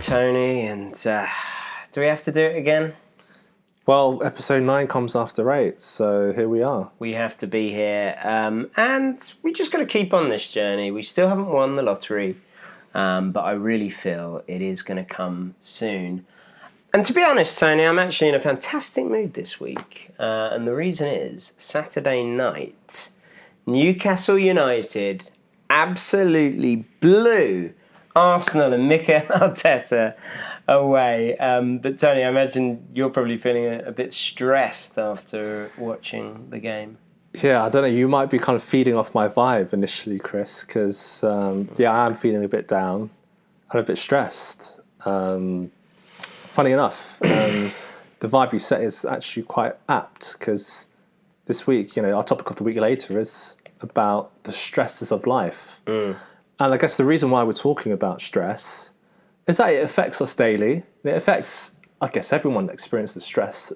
Tony, and do we have to do it again? Well, episode 9 comes after 8, so here we are. We have to be here, and we just got to keep on this journey. We still haven't won the lottery, but I really feel it is going to come soon. And to be honest, Tony, I'm actually in a fantastic mood this week, and the reason is Saturday night, Newcastle United absolutely blew Arsenal and Mikel Arteta away. But Tony, I imagine you're probably feeling a bit stressed after watching the game. Yeah, I don't know, you might be kind of feeding off my vibe initially, Chris, because, I am feeling a bit down and a bit stressed. Funny enough, the vibe you set is actually quite apt, because this week, our topic of the week later is about the stresses of life. And I guess the reason why we're talking about stress is that it affects us daily. It affects, I guess, everyone that experiences stress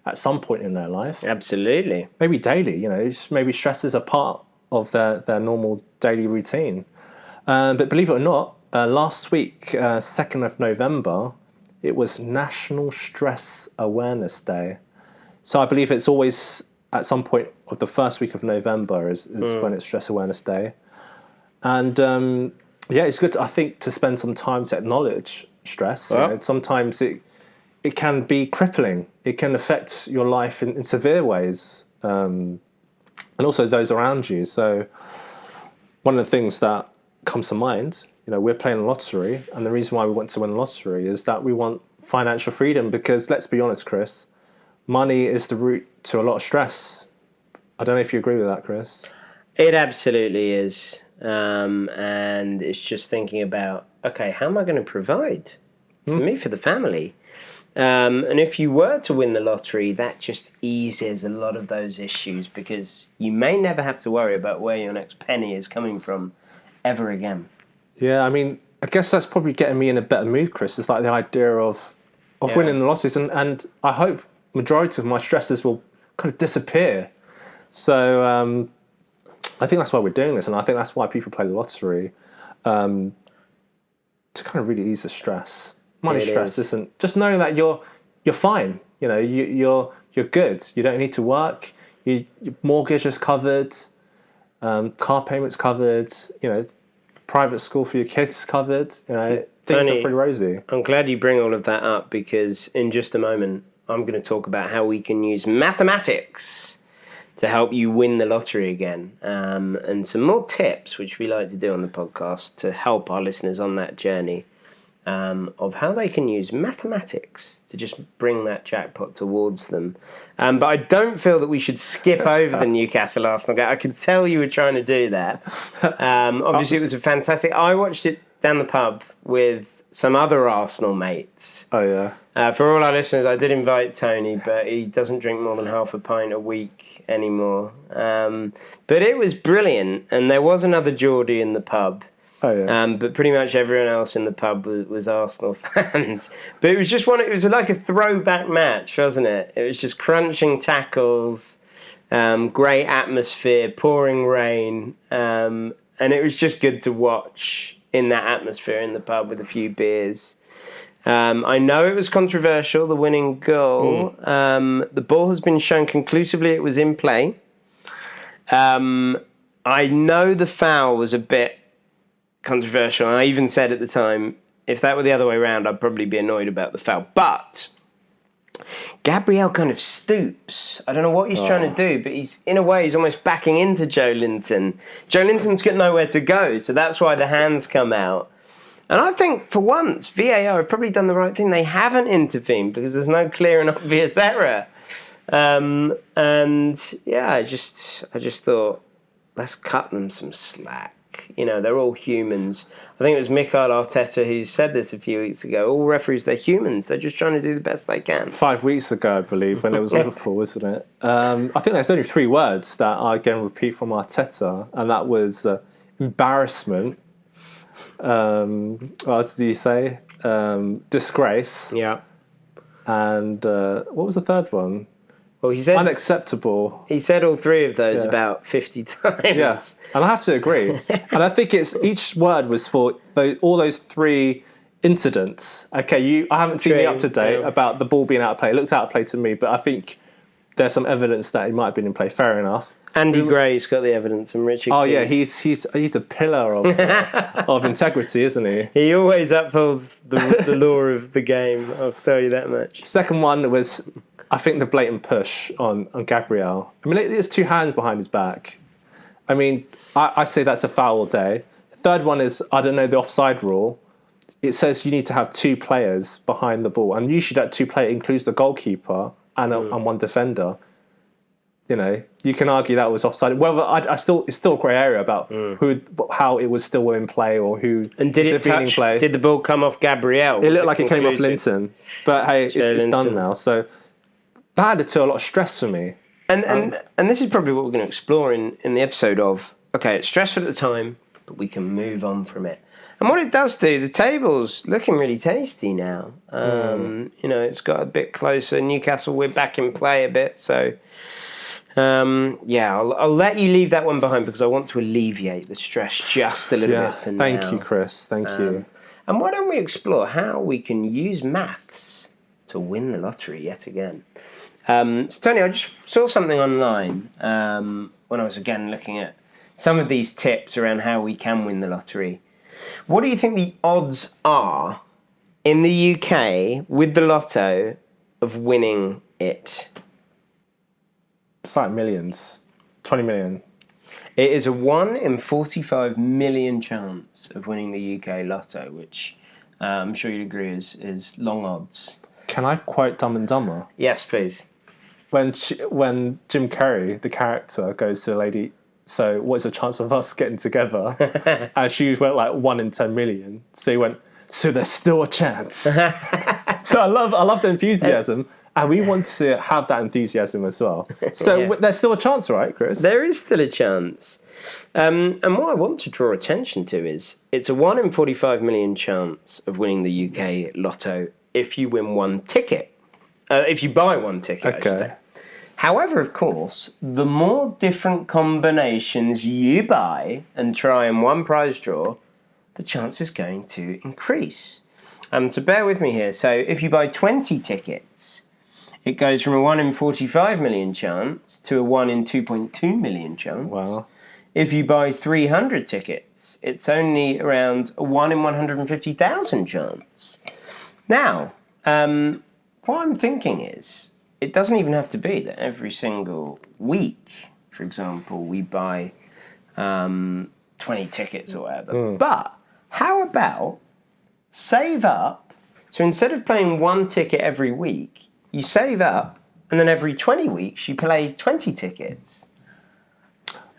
at some point in their life. Absolutely. Maybe daily, maybe stress is a part of their normal daily routine. But believe it or not, last week, 2nd of November, it was National Stress Awareness Day. So I believe it's always at some point of the first week of November is when it's Stress Awareness Day. And it's good, I think, to spend some time to acknowledge stress. Well, sometimes it can be crippling. It can affect your life in severe ways, and also those around you. So one of the things that comes to mind, we're playing the lottery, and the reason why we want to win the lottery is that we want financial freedom, because let's be honest, Chris, money is the root to a lot of stress. I don't know if you agree with that, Chris. It absolutely is. And it's just thinking about, okay, how am I going to provide for me, for the family? And if you were to win the lottery, that just eases a lot of those issues, because you may never have to worry about where your next penny is coming from ever again. Yeah, I mean, I guess that's probably getting me in a better mood, Chris. It's like the idea of winning the lotteries, and I hope majority of my stresses will kind of disappear. So I think that's why we're doing this, and I think that's why people play the lottery, to kind of really ease the stress. Money stress isn't just knowing that you're fine. You're good. You don't need to work. Your mortgage is covered, car payments covered. Private school for your kids covered. Things Tony, are pretty rosy. I'm glad you bring all of that up, because in just a moment I'm going to talk about how we can use mathematics to help you win the lottery again, and some more tips which we like to do on the podcast to help our listeners on that journey, of how they can use mathematics to just bring that jackpot towards them. But I don't feel that we should skip over the Newcastle Arsenal game. I could tell you were trying to do that. Obviously, it was a fantastic... I watched it down the pub with some other Arsenal mates. Oh, yeah. For all our listeners, I did invite Tony, but he doesn't drink more than half a pint a week anymore. But it was brilliant, and there was another Geordie in the pub. Oh, yeah. But pretty much everyone else in the pub was Arsenal fans. But it was just it was like a throwback match, wasn't it? It was just crunching tackles, great atmosphere, pouring rain, and it was just good to watch in that atmosphere in the pub with a few beers. I know it was controversial, the winning goal. The ball has been shown conclusively it was in play. I know the foul was a bit controversial, and I even said at the time, if that were the other way around, I'd probably be annoyed about the foul. But Gabriel kind of stoops. I don't know what he's trying to do, but he's almost backing into Joe Linton. Joe Linton's got nowhere to go, so that's why the hands come out. And I think, for once, VAR have probably done the right thing. They haven't intervened, because there's no clear and obvious error. I just thought, let's cut them some slack. They're all humans. I think it was Mikel Arteta who said this a few weeks ago. All referees, they're humans. They're just trying to do the best they can. 5 weeks ago, I believe, when it was Liverpool, wasn't it? I think there's only 3 words that I again repeat from Arteta, and that was embarrassment. What else did you say? Disgrace. Yeah. And what was the third one? Well, he said unacceptable. He said all 3 of those about 50 times. Yes, and I have to agree. And I think each word was for all those 3 incidents. Okay, I haven't seen the True, up to date yeah. about the ball being out of play. It looked out of play to me, but I think there's some evidence that it might have been in play. Fair enough. Andy Gray's got the evidence, and Richard. Oh yeah, Keys. he's a pillar of integrity, isn't he? He always upholds the law of the game. I'll tell you that much. Second one was, I think, the blatant push on Gabriel. I mean, it's 2 hands behind his back. I mean, I say that's a foul day. Third one is, I don't know, the offside rule. It says you need to have 2 players behind the ball, and usually that 2 player includes the goalkeeper and 1 defender. You know, you can argue that was offside. Well, it's still a grey area about how it was still in play or who. And did it touch? Play. Did the ball come off Gabriel? It looked like it came off Linton, but hey, it's done now. So that added to a lot of stress for me. And this is probably what we're going to explore in the episode of. Okay, it's stressful at the time, but we can move on from it. And what it does do, the table's looking really tasty now. You know, it's got a bit closer. Newcastle, we're back in play a bit, so. I'll let you leave that one behind because I want to alleviate the stress just a little bit for now. Thank you, Chris. Thank you. And why don't we explore how we can use maths to win the lottery yet again? So, Tony, I just saw something online when I was again looking at some of these tips around how we can win the lottery. What do you think the odds are in the UK with the lotto of winning it? It's like millions. 20 million. It is a 1 in 45 million chance of winning the UK lotto, which I'm sure you'd agree is long odds. Can I quote Dumb and Dumber? Yes, please. When Jim Carrey, the character, goes to the lady, so what's the chance of us getting together? And she went like 1 in 10 million. So he went, so there's still a chance. So I love the enthusiasm. And we want to have that enthusiasm as well. So there's still a chance, right, Chris? There is still a chance. And what I want to draw attention to is it's a 1 in 45 million chance of winning the UK lotto if you win 1 ticket. If you buy 1 ticket, I should say. However, of course, the more different combinations you buy and try in one prize draw, the chance is going to increase. So bear with me here. So if you buy 20 tickets, it goes from a 1 in 45 million chance to a 1 in 2.2 million chance. Wow. If you buy 300 tickets, it's only around a 1 in 150,000 chance. Now, what I'm thinking is, it doesn't even have to be that every single week, for example, we buy 20 tickets or whatever. But how about save up? So instead of playing 1 ticket every week, you save up, and then every 20 weeks you play 20 tickets.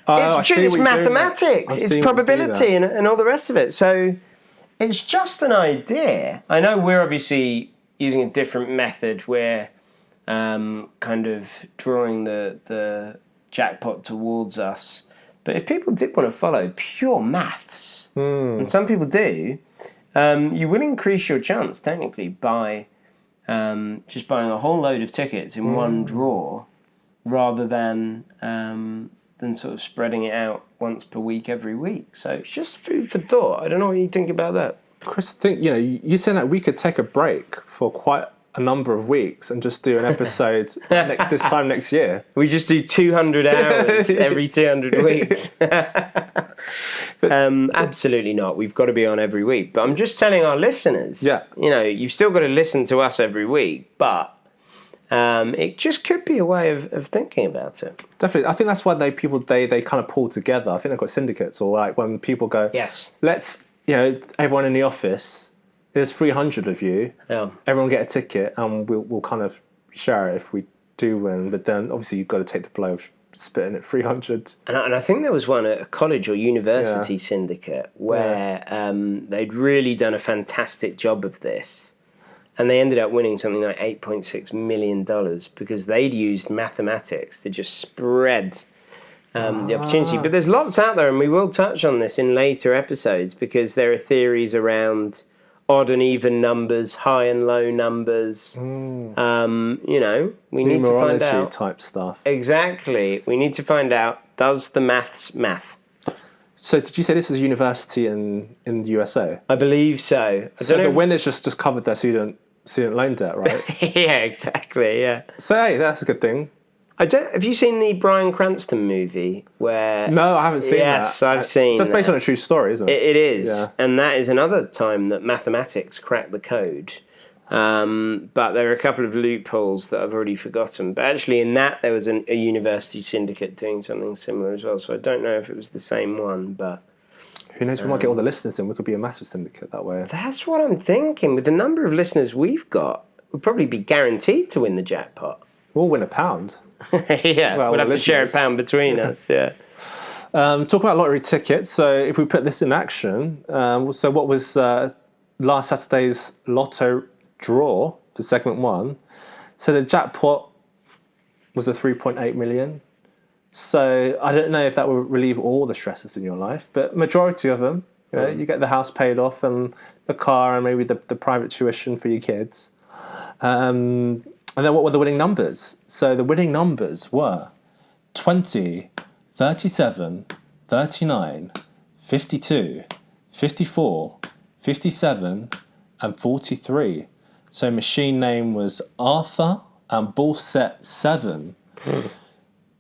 It's mathematics, it's probability, and all the rest of it. So it's just an idea. I know we're obviously using a different method. We're kind of drawing the jackpot towards us. But if people did want to follow pure maths, and some people do, you will increase your chance technically by just buying a whole load of tickets in one draw, rather than sort of spreading it out once per week every week. So it's just food for thought. I don't know what you think about that. Chris, I think, you said that we could take a break for quite a number of weeks and just do an episode this time next year. We just do 200 hours every 200 weeks. Absolutely not. We've got to be on every week. But I'm just telling our listeners, you've still got to listen to us every week, but it just could be a way of thinking about it. Definitely. I think that's why they kind of pull together. I think they've got syndicates, or like when people go, yes, let's, everyone in the office, there's 300 of you. Yeah. Everyone get a ticket, and we'll kind of share it if we do win. But then obviously you've got to take the blow of splitting it 300. And I think there was one at a college or university syndicate where they'd really done a fantastic job of this, and they ended up winning something like $8.6 million because they'd used mathematics to just spread the opportunity. But there's lots out there, and we will touch on this in later episodes because there are theories around odd and even numbers, high and low numbers. We need to find out type stuff. Exactly. We need to find out, does the maths math? So did you say this was a university in the USA? I believe so. So the winners just covered their student loan debt, right? Yeah, exactly. Yeah. So hey, that's a good thing. Have you seen the Bryan Cranston movie where? No, I haven't seen that. Yes, I've seen. So that's based on a true story, isn't it? It is, Yeah. and that is another time that mathematics cracked the code. But there are a couple of loopholes that I've already forgotten. But actually, in that there was a university syndicate doing something similar as well. So I don't know if it was the same one, but Who knows? We might get all the listeners in. We could be a massive syndicate that way. that's what I'm thinking. With the number of listeners we've got, we'll probably be guaranteed to win the jackpot. We'll win £1. Yeah, Well, we'll have to share listeners. £1 between us. Yeah. Talk about lottery tickets. So if we put this in action, so what was last Saturday's lotto draw for segment 1? So the jackpot was a 3.8 million. So I don't know if that will relieve all the stresses in your life, but majority of them, you get the house paid off and the car and maybe the private tuition for your kids. And then what were the winning numbers? So the winning numbers were 20, 37, 39, 52, 54, 57, and 43. So machine name was Arthur and ball set 7.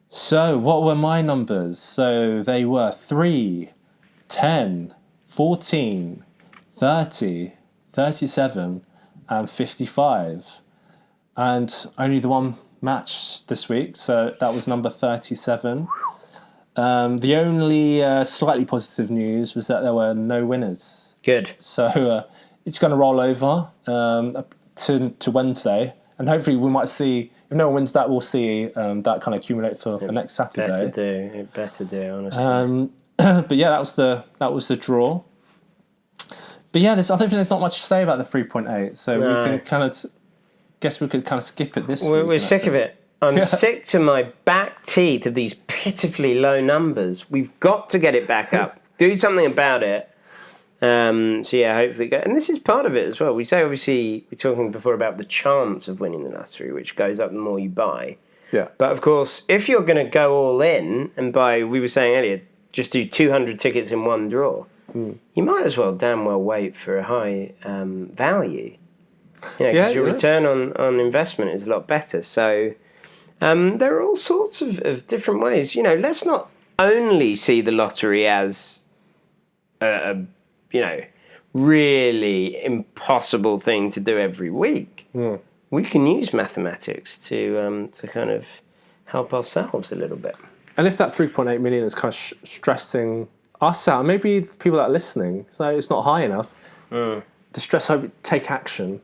So what were my numbers? So they were 3, 10, 14, 30, 37, and 55. And only the one match this week, so that was number 37. The only slightly positive news was that there were no winners. Good. So it's going to roll over to Wednesday, and hopefully we might see, if no one wins that, we'll see that kind of accumulate for next Saturday. It better do, honestly. But yeah, that was the draw. But yeah, I don't think there's not much to say about the 3.8, so we can kind of... Guess we could kind of skip it this week. We're sick of it. I'm sick to my back teeth of these pitifully low numbers. We've got to get it back up. Do something about it. So yeah, hopefully. And this is part of it as well. We say, obviously, we're talking before about the chance of winning the lottery, which goes up the more you buy. Yeah. But of course, if you're going to go all in and buy, we were saying earlier, just do 200 tickets in one draw, you might as well damn well wait for a high value. Because your return on investment is a lot better. So there are all sorts of different ways. Let's not only see the lottery as a really impossible thing to do every week. We can use mathematics to kind of help ourselves a little bit. And if that 3.8 million is kind of stressing us out, maybe the people that are listening, so it's not high enough, the stress over, take action.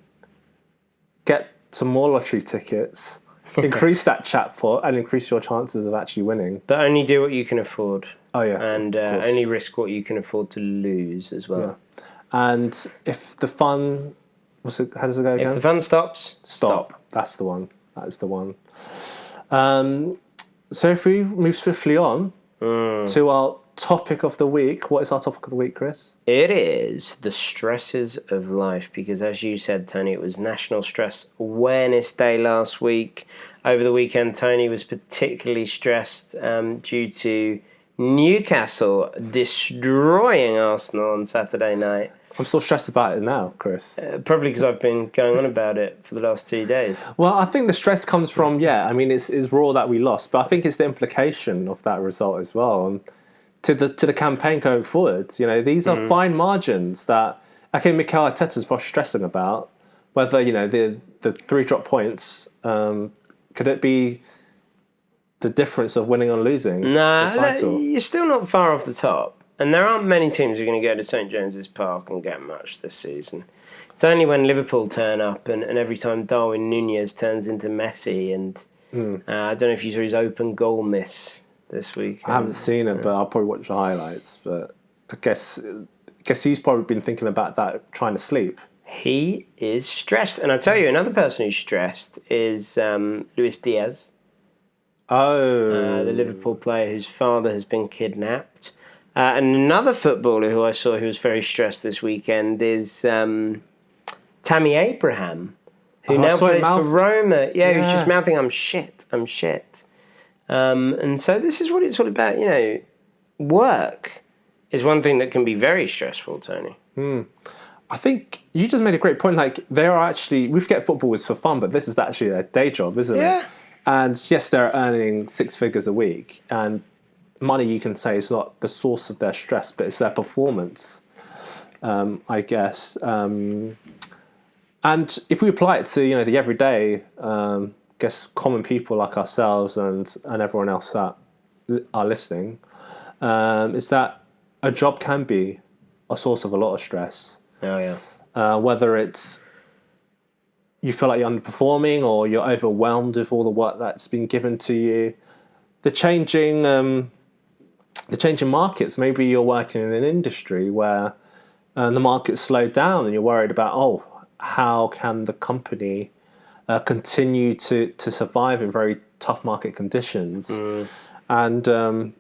Get some more lottery tickets, increase that jackpot, and increase your chances of actually winning. But only do what you can afford. Oh, yeah. And only risk what you can afford to lose as well. Yeah. And if the fun... how does it go again? If the fun stops, stop. That's the one. That is the one. So if we move swiftly on to our topic of the week. What is our topic of the week, Chris? It is the stresses of life, because as you said, Tony, it was National Stress Awareness Day last week. Over the weekend, Tony was particularly stressed due to Newcastle destroying Arsenal on Saturday night. I'm still stressed about it now, Chris. Probably because I've been going on about it for the last 2 days. Well, I think the stress comes from, it's raw that we lost, but I think it's the implication of that result as well. And to the campaign going forward, these are fine margins that, Mikel Arteta's probably stressing about, whether, the 3 drop points, could it be the difference of winning or losing the title? You're still not far off the top. And there aren't many teams who are going to go to St James's Park and get much this season. It's only when Liverpool turn up and every time Darwin Núñez turns into Messi. And I don't know if you saw his open goal miss this week. I haven't seen it, but I'll probably watch the highlights. But I guess he's probably been thinking about that, trying to sleep. He is stressed. And I'll tell you, another person who's stressed is Luis Diaz. Oh. The Liverpool player whose father has been kidnapped. And another footballer who I saw who was very stressed this weekend is Tammy Abraham, who now plays for Roma. Yeah, who's just mouthing, I'm shit. And so this is what it's all about, work. is one thing that can be very stressful, Tony. I think you just made a great point. Like, they are actually, we forget football is for fun, but this is actually their day job, isn't it? And yes, they're earning 6 figures a week, and money, you can say, is not the source of their stress, but it's their performance, I guess. And if we apply it to, the everyday, guess common people like ourselves and everyone else that are listening, is that a job can be a source of a lot of stress. Oh, yeah. Whether it's you feel like you're underperforming or you're overwhelmed with all the work that's been given to you. The changing markets. Maybe you're working in an industry where the market's slowed down and you're worried about, how can the company continue to survive in very tough market conditions? And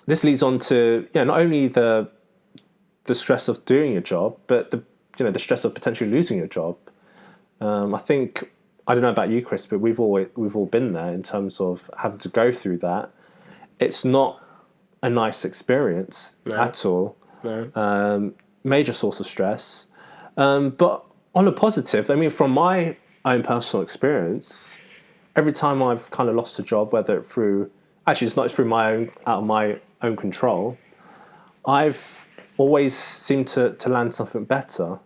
this leads on to not only the stress of doing your job, but the stress of potentially losing your job. I think, I don't know about you, Chris, but we've all been there in terms of having to go through that. It's not a nice experience at all. No. Major source of stress. But on a positive, I mean, from my own personal experience, every time I've kind of lost a job, whether it's not through out of my own control, I've always seemed to land something better.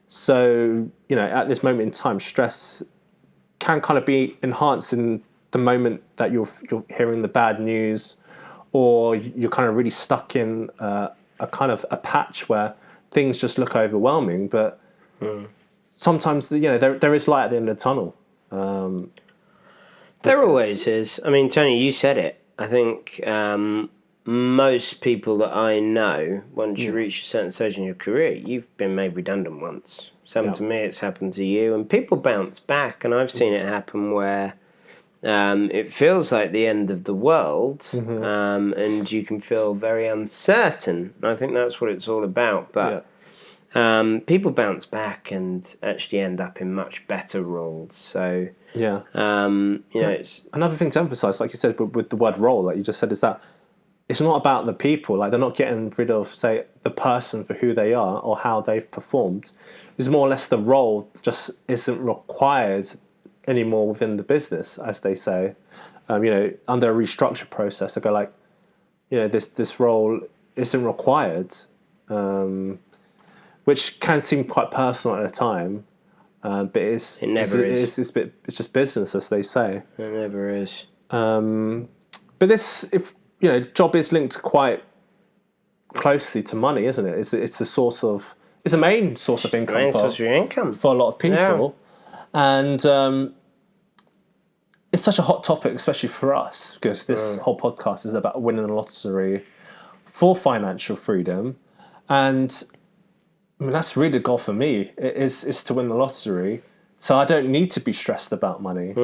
So, at this moment in time, stress can kind of be enhanced in the moment that you're hearing the bad news, or you're kind of really stuck in a kind of a patch where things just look overwhelming. But sometimes, there is light at the end of the tunnel. There always is. I mean, Tony, you said it. I think most people that I know, once you reach a certain stage in your career, you've been made redundant once. It's happened to me, it's happened to you, and people bounce back, and I've seen it happen where it feels like the end of the world, and you can feel very uncertain. And I think that's what it's all about. But people bounce back and actually end up in much better roles. So it's another thing to emphasize, like you said, with the word role, like you just said, is that it's not about the people. Like, they're not getting rid of, say, the person for who they are or how they've performed. It's more or less the role just isn't required anymore within the business, as they say. Under a restructure process, they go like, this role isn't required, which can seem quite personal at a time, but it never is. It's just business, as they say. It never is. But this, job is linked quite closely to money, isn't it? It's a main source of income for a lot of people. And it's such a hot topic, especially for us, because this whole podcast is about winning the lottery for financial freedom. And I mean, that's really the goal for me, is to win the lottery. So I don't need to be stressed about money.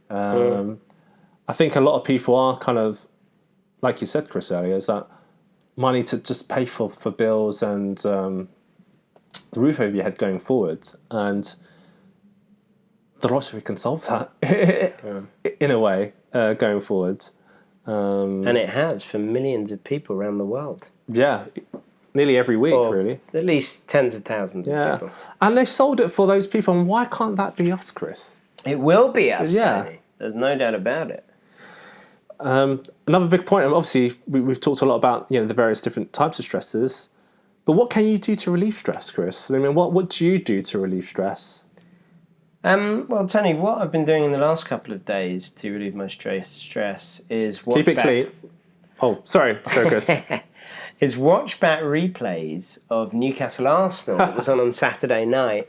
I think a lot of people are kind of, like you said, Chris, earlier, is that money to just pay for bills and the roof over your head going forward. And the lottery can solve that in a way going forward. And it has for millions of people around the world. Yeah, nearly every week, really. At least tens of thousands of people. And they sold it for those people. And why can't that be us, Chris? It will be us, Tony. There's no doubt about it. Another big point, and obviously we've talked a lot about the various different types of stresses, but what can you do to relieve stress, Chris? I mean, what do you do to relieve stress? Well, Tony, what I've been doing in the last couple of days to relieve my stress is watch keep it clean. Oh, sorry, Chris. Is watch back replays of Newcastle Arsenal that was on Saturday night.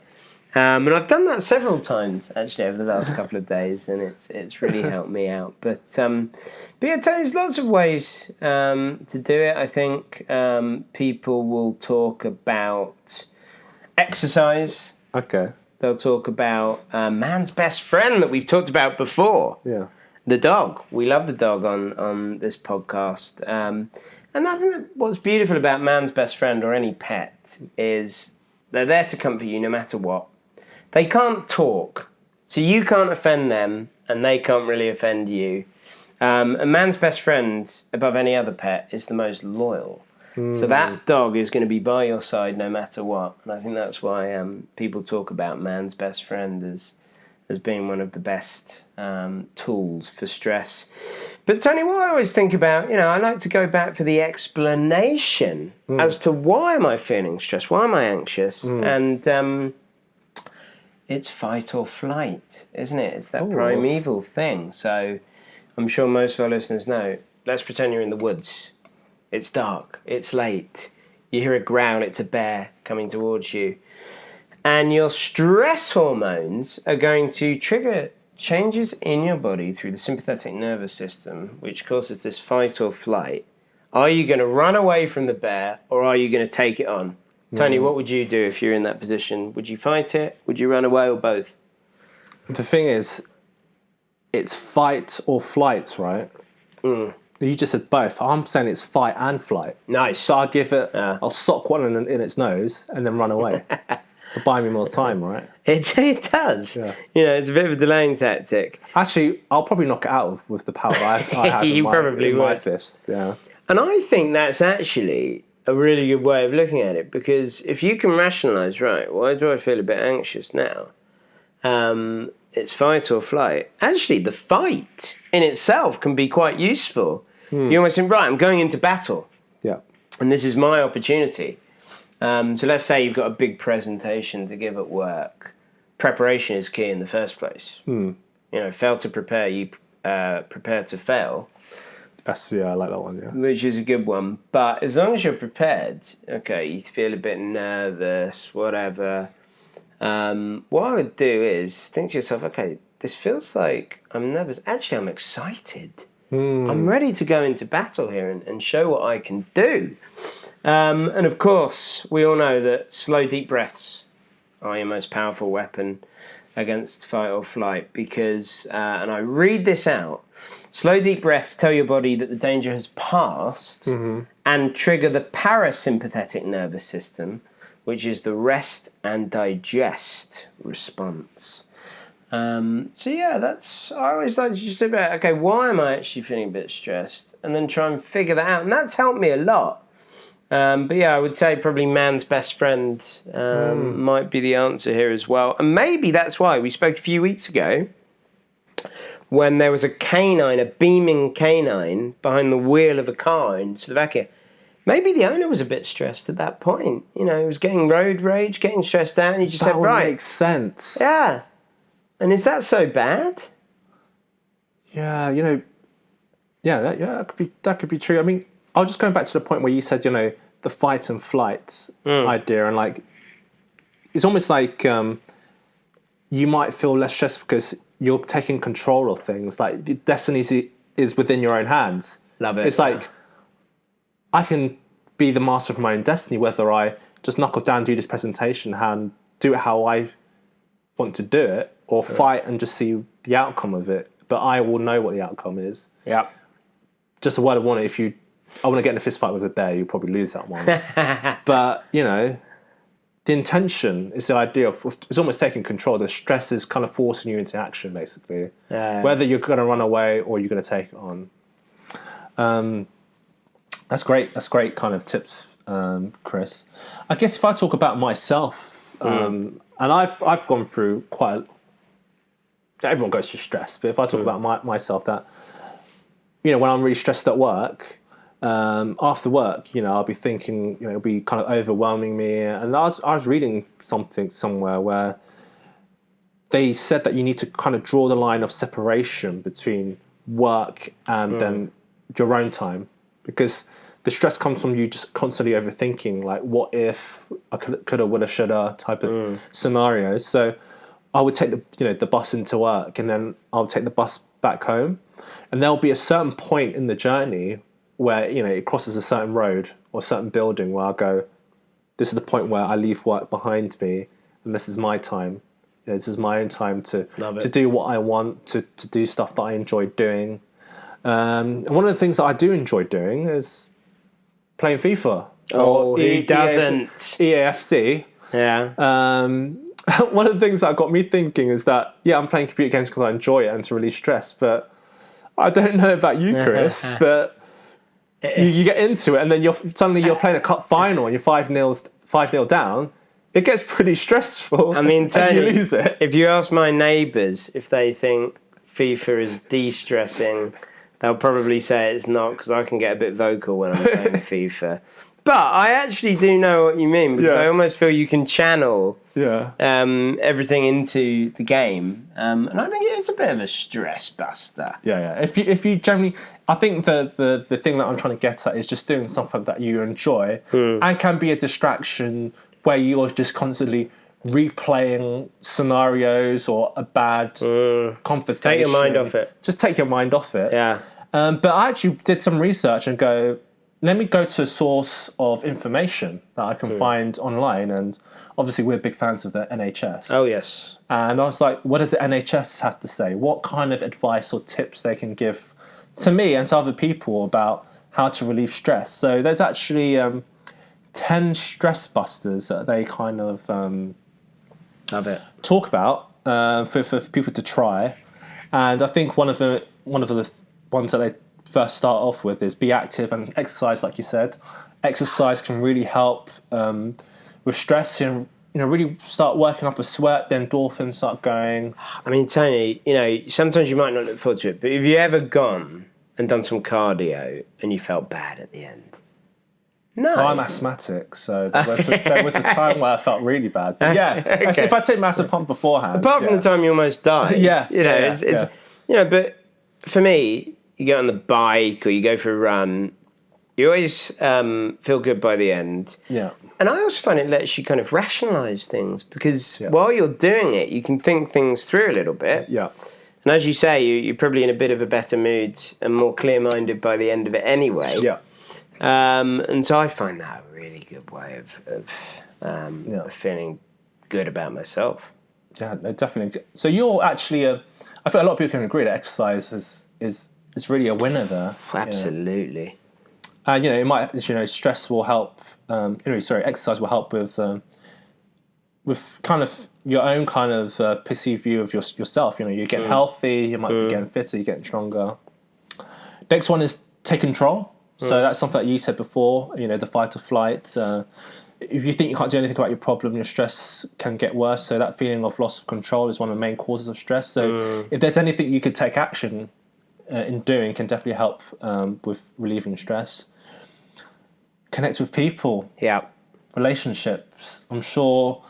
And I've done that several times, actually, over the last couple of days, and it's really helped me out. But yeah, there's lots of ways to do it. I think people will talk about exercise. Okay. They'll talk about man's best friend that we've talked about before. Yeah. The dog. We love the dog on this podcast. And I think that what's beautiful about man's best friend or any pet is they're there to comfort you no matter what. They can't talk, so you can't offend them, and they can't really offend you. A man's best friend, above any other pet, is the most loyal. So that dog is going to be by your side no matter what. And I think that's why people talk about man's best friend as being one of the best tools for stress. But Tony, what I always think about, I like to go back for the explanation as to why am I feeling stressed? Why am I anxious? And it's fight or flight, isn't it? It's that primeval thing. So I'm sure most of our listeners know. Let's pretend you're in the woods. It's dark. It's late. You hear a growl. It's a bear coming towards you. And your stress hormones are going to trigger changes in your body through the sympathetic nervous system, which causes this fight or flight. Are you going to run away from the bear or are you going to take it on? Tony, what would you do if you're in that position? Would you fight it? Would you run away or both? The thing is, it's fight or flight, right? You just said both. I'm saying it's fight and flight. Nice. So I'll give it, I'll sock one in its nose and then run away. To buy me more time, right? It does. Yeah. It's a bit of a delaying tactic. Actually, I'll probably knock it out with the power I have in my fists. Yeah. And I think that's actually a really good way of looking at it, because if you can rationalise, right, why do I feel a bit anxious now? It's fight or flight. Actually, the fight in itself can be quite useful. You almost think, right, I'm going into battle. Yeah. And this is my opportunity. So let's say you've got a big presentation to give at work. Preparation is key in the first place. Fail to prepare, you prepare to fail. I like that one, yeah. Which is a good one. But as long as you're prepared, okay, you feel a bit nervous, whatever. What I would do is think to yourself, okay, this feels like I'm nervous. Actually, I'm excited. I'm ready to go into battle here and show what I can do. And of course, we all know that slow, deep breaths are your most powerful weapon against fight or flight, because, and I read this out, slow, deep breaths tell your body that the danger has passed and trigger the parasympathetic nervous system, which is the rest and digest response. I always like to just think about, okay, why am I actually feeling a bit stressed? And then try and figure that out. And that's helped me a lot. I would say probably man's best friend might be the answer here as well. And maybe that's why we spoke a few weeks ago when there was a beaming canine behind the wheel of a car in Slovakia. Maybe the owner was a bit stressed at that point. He was getting road rage, getting stressed out, and he just said, right. That makes sense. Yeah. And is that so bad? Yeah, that could be true. I mean, I was just going back to the point where you said, the fight and flight idea, and it's almost like you might feel less stressed because you're taking control of things. Like destiny is within your own hands. Love it. It's like I can be the master of my own destiny, whether I just knuckle down, do this presentation, and do it how I want to do it, or fight and just see the outcome of it. But I will know what the outcome is. Yeah. Just a word of warning: I want to get in a fist fight with a bear, you'll probably lose that one. But the intention is the idea of it's almost taking control. The stress is kind of forcing you into action, basically. Whether you're going to run away or you're going to take it on. That's great. That's great kind of tips, Chris. I guess if I talk about myself, and I've gone through everyone goes through stress, but if I talk about myself, that when I'm really stressed at work, after work, I'll be thinking, it'll be kind of overwhelming me. And I was reading something somewhere where they said that you need to kind of draw the line of separation between work and then your own time, because the stress comes from you just constantly overthinking, like, what if I coulda, woulda, shoulda type of scenarios. So I would take the bus into work, and then I'll take the bus back home, and there'll be a certain point in the journey where it crosses a certain road or a certain building where I'll go, this is the point where I leave work behind me, and this is my time. This is my own time to do what I want, to do stuff that I enjoy doing. And one of the things that I do enjoy doing is playing FIFA. Oh, who doesn't? EAFC. Yeah. One of the things that got me thinking is that, I'm playing computer games because I enjoy it and to release stress, but I don't know about you, Chris, but you get into it, and then suddenly you're playing a cup final and you're 5-0 down. It gets pretty stressful. I mean, Tony, and you lose it. If you ask my neighbours if they think FIFA is de-stressing, they'll probably say it's not, because I can get a bit vocal when I'm playing FIFA. But I actually do know what you mean, because I almost feel you can channel everything into the game, and I think it's a bit of a stress buster. Yeah. If you generally, I think the thing that I'm trying to get at is just doing something that you enjoy and can be a distraction where you're just constantly replaying scenarios or a bad conversation. Take your mind off it. Just take your mind off it. Yeah. But I actually did some research and let me go to a source of information that I can find online. And obviously we're big fans of the NHS. Oh, yes. And I was like, what does the NHS have to say? What kind of advice or tips they can give to me and to other people about how to relieve stress? So there's actually 10 stress busters that they kind of Love it. talk about for people to try. And I think one of the ones that they first start off with is be active and exercise, like you said. Exercise can really help with stress and really start working up a sweat, the endorphins start going. I mean, Tony, sometimes you might not look forward to it, but have you ever gone and done some cardio and you felt bad at the end? No. I'm asthmatic, so there was a time where I felt really bad. But yeah, okay. If I take massive pump beforehand. Apart from the time you almost died. But for me, you get on the bike or you go for a run, you always feel good by the end. Yeah. And I also find it lets you kind of rationalise things, because while you're doing it, you can think things through a little bit. Yeah. And as you say, you're probably in a bit of a better mood and more clear-minded by the end of it anyway. Yeah. And so I find that a really good way of feeling good about myself. Yeah, no, definitely. So you're actually I think a lot of people can agree that exercise is really a winner there. Absolutely. And it might, stress will help. Exercise will help with kind of your own kind of perceived view of yourself. You're getting healthy. You might be getting fitter. You're getting stronger. Next one is take control. So that's something that you said before. The fight or flight. If you think you can't do anything about your problem, your stress can get worse. So that feeling of loss of control is one of the main causes of stress. So if there's anything you could take action in doing, can definitely help with relieving stress. Connect with people. Yeah. Relationships. I'm sure,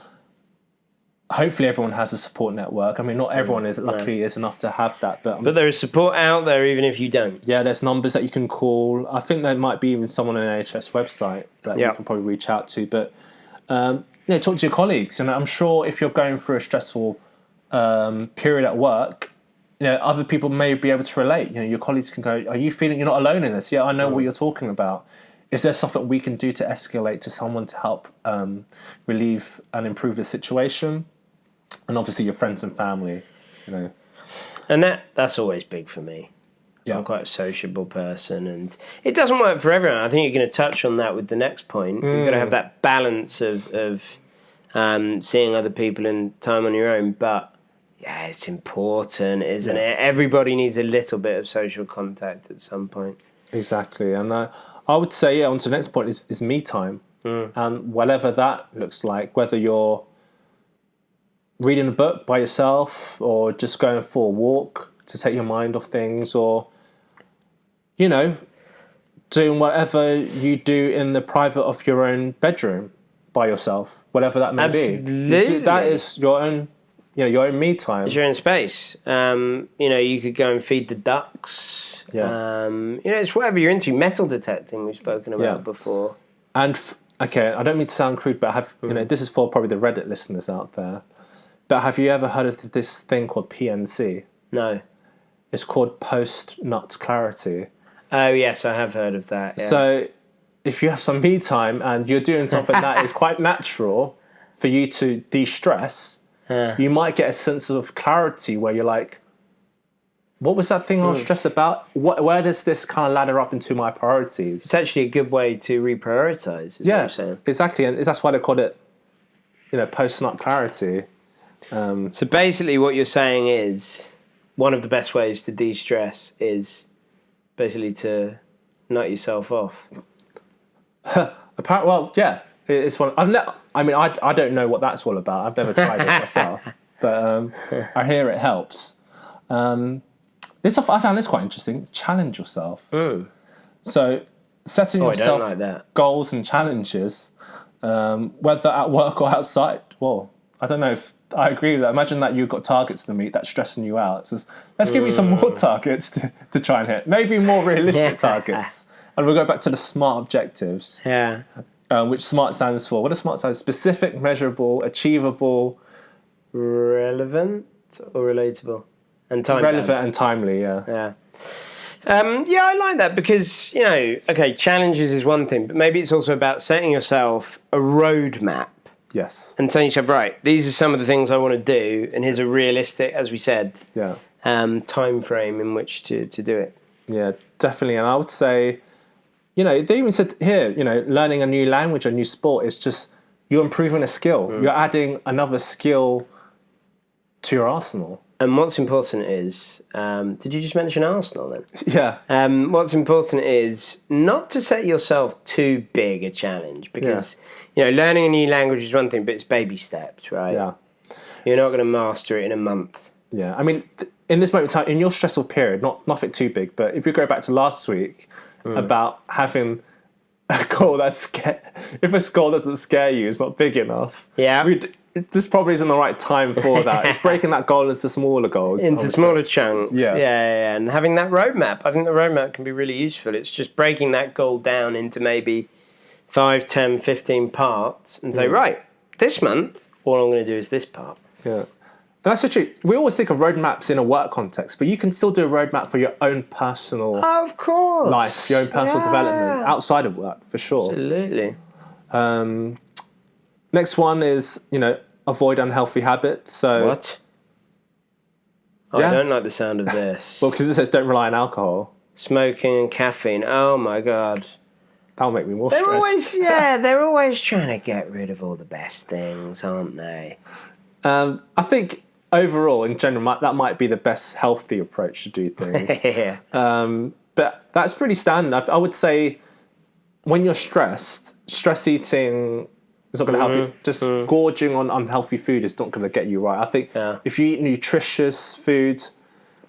hopefully everyone has a support network. I mean, not everyone is enough to have that. But there is support out there even if you don't. Yeah, there's numbers that you can call. I think there might be even someone on an NHS website that you can probably reach out to. But, talk to your colleagues. And I'm sure if you're going through a stressful period at work, other people may be able to relate. Your colleagues can go, are you feeling you're not alone in this? Yeah, I know what you're talking about. Is there stuff that we can do to escalate to someone to help relieve and improve the situation? And obviously your friends and family, And that's always big for me. Yeah. I'm quite a sociable person, and it doesn't work for everyone. I think you're going to touch on that with the next point. You've got to have that balance of seeing other people and time on your own. But yeah, it's important, isn't it? Everybody needs a little bit of social contact at some point. Exactly. And I would say, on to the next point is me time. And whatever that looks like, whether you're reading a book by yourself or just going for a walk to take your mind off things, or, doing whatever you do in the private of your own bedroom by yourself, whatever that may be. That is your own, your own me time. It's your own space. You could go and feed the ducks. Yeah. It's whatever you're into. Metal detecting, we've spoken about before. And okay, I don't mean to sound crude, but this is for probably the Reddit listeners out there. But have you ever heard of this thing called PNC? No. It's called post-nut clarity. Oh yes, I have heard of that. Yeah. So if you have some me time and you're doing something that is quite natural for you to de-stress, you might get a sense of clarity where you're like, what was that thing I was stressed about? Where does this kind of ladder up into my priorities? It's actually a good way to reprioritize. What you're saying. Exactly, and that's why they call it, post-nut clarity. So basically, what you're saying is one of the best ways to de-stress is basically to nut yourself off? Apparently, well, yeah, it's one. I don't know what that's all about. I've never tried it myself, but I hear it helps. I found this quite interesting. Challenge yourself. So, setting I don't yourself like that. goals and challenges, whether at work or outside. Well, I don't know if I agree with that. Imagine that you've got targets to meet that's stressing you out. It says, let's give you some more targets to try and hit. Maybe more realistic targets. And we'll go back to the SMART objectives. Yeah. Which SMART stands for. What does SMART stand for? Specific, measurable, achievable, Relevant or relatable? And time relevant and timely, yeah. Yeah. I like that because, okay, challenges is one thing, but maybe it's also about setting yourself a roadmap Yes. and telling yourself, right, these are some of the things I want to do, and here's a realistic, as we said, time frame in which to do it. Yeah, definitely. And I would say, they even said here, learning a new language, a new sport is just, you're improving a skill. You're adding another skill to your arsenal. And what's important is, did you just mention Arsenal then? Yeah. What's important is not to set yourself too big a challenge because, learning a new language is one thing, but it's baby steps, right? Yeah. You're not going to master it in a month. Yeah. I mean, in this moment in time, in your stressful period, nothing too big, but if you go back to last week about having a goal if a goal doesn't scare you, it's not big enough. Yeah. This probably isn't the right time for that. It's breaking that goal into smaller goals. Into smaller chunks. Yeah. And having that roadmap. I think the roadmap can be really useful. It's just breaking that goal down into maybe 5, 10, 15 parts and say, right, this month, all I'm going to do is this part. Yeah. And that's actually, we always think of roadmaps in a work context, but you can still do a roadmap for your own personal of course. life, your own personal development outside of work, for sure. Absolutely. Next one is, avoid unhealthy habits. So what? I don't like the sound of this. Well, because it says don't rely on alcohol. Smoking and caffeine. Oh my God. That'll make me more stressed. They're always trying to get rid of all the best things, aren't they? I think overall, in general, that might be the best healthy approach to do things. Yeah. But that's pretty standard. I would say when you're stress eating is not going to help you. Just gorging on unhealthy food is not going to get you right. I think if you eat nutritious food,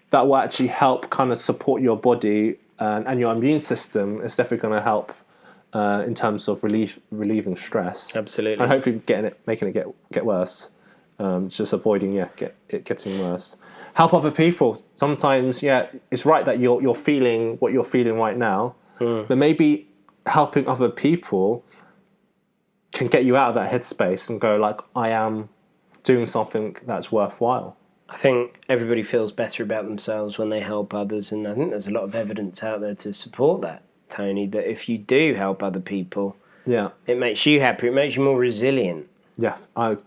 that will actually help kind of support your body and your immune system. It's definitely going to help in terms of relieving stress. Absolutely. And hopefully making it get worse. Just avoiding it getting worse. Help other people. Sometimes it's right that you're feeling what you're feeling right now, but maybe helping other people can get you out of that headspace and go like, I am doing something that's worthwhile. I think everybody feels better about themselves when they help others, and I think there's a lot of evidence out there to support that, Tony, that if you do help other people, it makes you happier, it makes you more resilient. Yeah,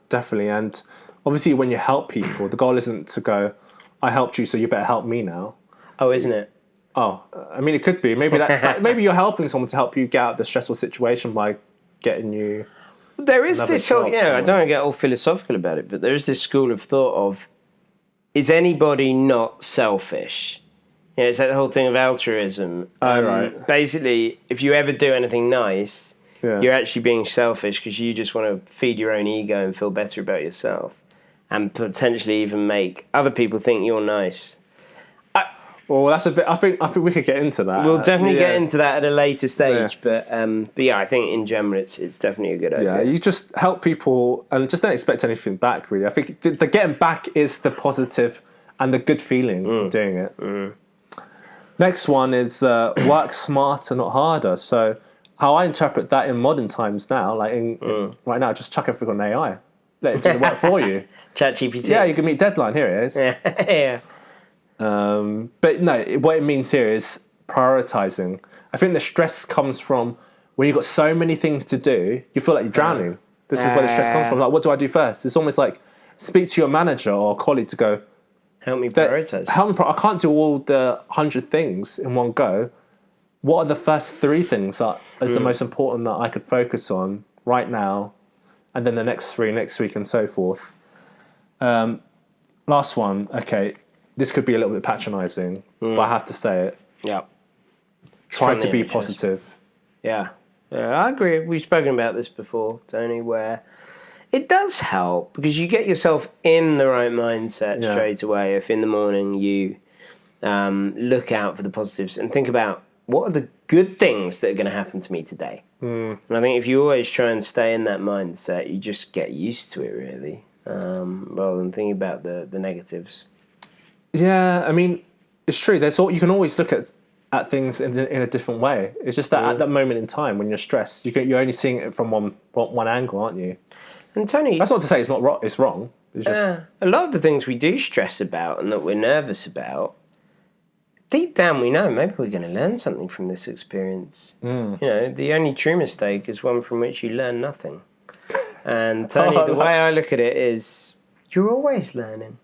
definitely. And obviously when you help people, the goal isn't to go, I helped you, so you better help me now. Oh, isn't it? Oh, I mean, it could be. Maybe maybe you're helping someone to help you get out of the stressful situation by getting you. There is this whole, I don't want to get all philosophical about it, but there is this school of thought of, is anybody not selfish? It's that whole thing of altruism. Right. Basically, if you ever do anything nice, you're actually being selfish because you just want to feed your own ego and feel better about yourself and potentially even make other people think you're nice. Well, that's a bit. I think we could get into that. We'll definitely get into that at a later stage, but I think in general it's definitely a good idea. Yeah, you just help people and just don't expect anything back. Really, I think the getting back is the positive and the good feeling of doing it. Next one is work smarter, not harder. So how I interpret that in modern times now, like right now, just chuck everything on AI, let it do the work for you. ChatGPT. Yeah, you can meet deadline. Here it is. Yeah. But no, what it means here is prioritizing. I think the stress comes from when you've got so many things to do, you feel like you're drowning. This is where the stress comes from. Like, what do I do first? It's almost like speak to your manager or colleague to go, help me prioritize. I can't do all the 100 things in one go. What are the first 3 things that is the most important that I could focus on right now, and then the next 3 next week and so forth. Last one, okay. This could be a little bit patronising, but I have to say it. Yeah. try from to the be NHS. positive. Yeah. I agree. We've spoken about this before, Tony, where it does help because you get yourself in the right mindset straight away. If in the morning you look out for the positives and think about what are the good things that are going to happen to me today. And I think if you always try and stay in that mindset, you just get used to it, really, rather than thinking about the negatives. Yeah, I mean, it's true. You can always look at things in a different way. It's just that at that moment in time when you're stressed, you're only seeing it from one angle, aren't you? And Tony, That's not to say it's not wrong. It's wrong. It's just a lot of the things we do stress about and that we're nervous about, deep down we know maybe we're going to learn something from this experience. You know, the only true mistake is one from which you learn nothing. And Tony, the way I look at it is you're always learning.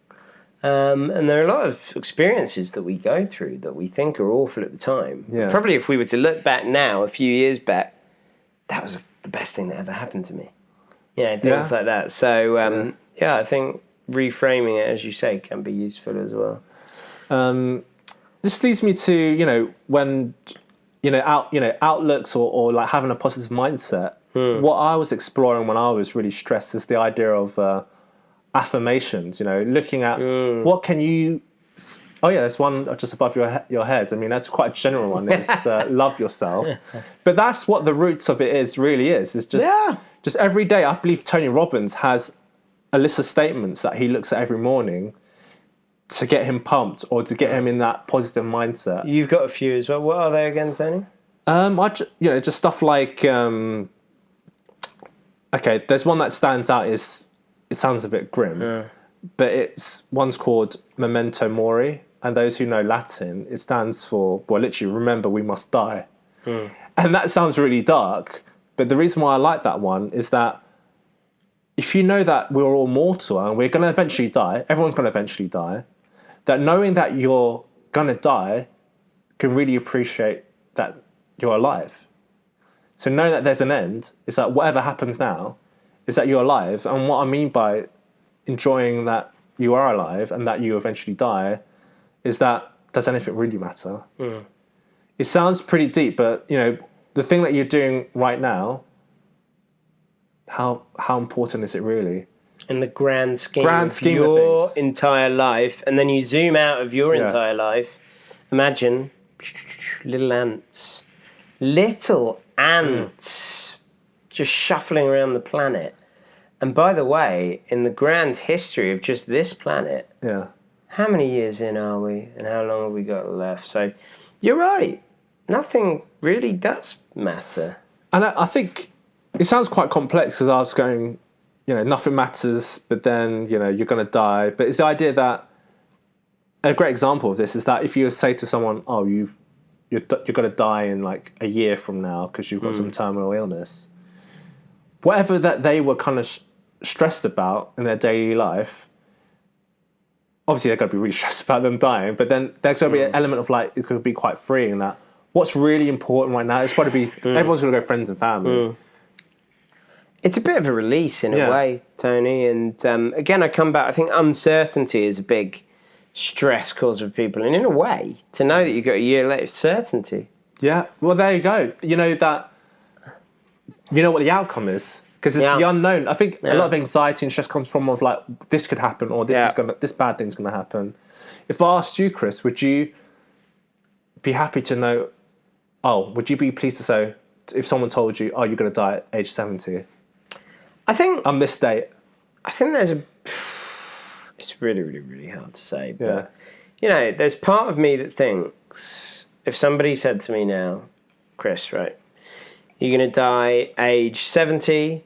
And there are a lot of experiences that we go through that we think are awful at the time. Yeah. Probably if we were to look back now, a few years back, that was the best thing that ever happened to me. Yeah, things like that. So, I think reframing it, as you say, can be useful as well. this leads me to when outlooks or like having a positive mindset. What I was exploring when I was really stressed is the idea of affirmations. Looking at what can you. Oh yeah, there's one just above your head. I mean, that's quite a general one. It's love yourself, but that's what the roots of it really is. It's just every day. I believe Tony Robbins has a list of statements that he looks at every morning to get him pumped or to get him in that positive mindset. You've got a few as well. What are they again, Tony? Just stuff like okay. There's one that stands out. It sounds a bit grim, but one's called Memento Mori, and those who know Latin, it stands for literally remember we must die, and that sounds really dark. But the reason why I like that one is that if you know that we're all mortal and we're going to eventually die, everyone's going to eventually die, that knowing that you're going to die can really appreciate that you're alive. So knowing that there's an end is that whatever happens now is that you're alive. And what I mean by enjoying that you are alive and that you eventually die is that does anything really matter? It sounds pretty deep, but the thing that you're doing right now, how important is it really? In the grand scheme of your things. Entire life, and then you zoom out of your entire life, imagine little ants just shuffling around the planet. And by the way, in the grand history of just this planet, how many years in are we and how long have we got left? So you're right, nothing really does matter. And I think it sounds quite complex because I was going, nothing matters, but then, you're going to die. But it's the idea that a great example of this is that if you say to someone, oh, you're going to die in like a year from now because you've got some terminal illness, whatever that they were kind of stressed about in their daily life, obviously they're going to be really stressed about them dying, but then there's going to be an element of like, it could be quite freeing that what's really important right now, it's got to be, everyone's going to go friends and family. It's a bit of a release in a way, Tony. And again, I come back, I think uncertainty is a big stress cause for people. And in a way, to know that you've got a year later, certainty. Yeah, well, there you go. You know what the outcome is. Because it's the unknown. I think a lot of anxiety and stress comes from like, this could happen or this bad thing's going to happen. If I asked you, Chris, would you be happy to know, would you be pleased to say, if someone told you, you're going to die at age 70? I think on this date. I think it's really, really, really hard to say. But, there's part of me that thinks if somebody said to me now, Chris, right, you're going to die age 70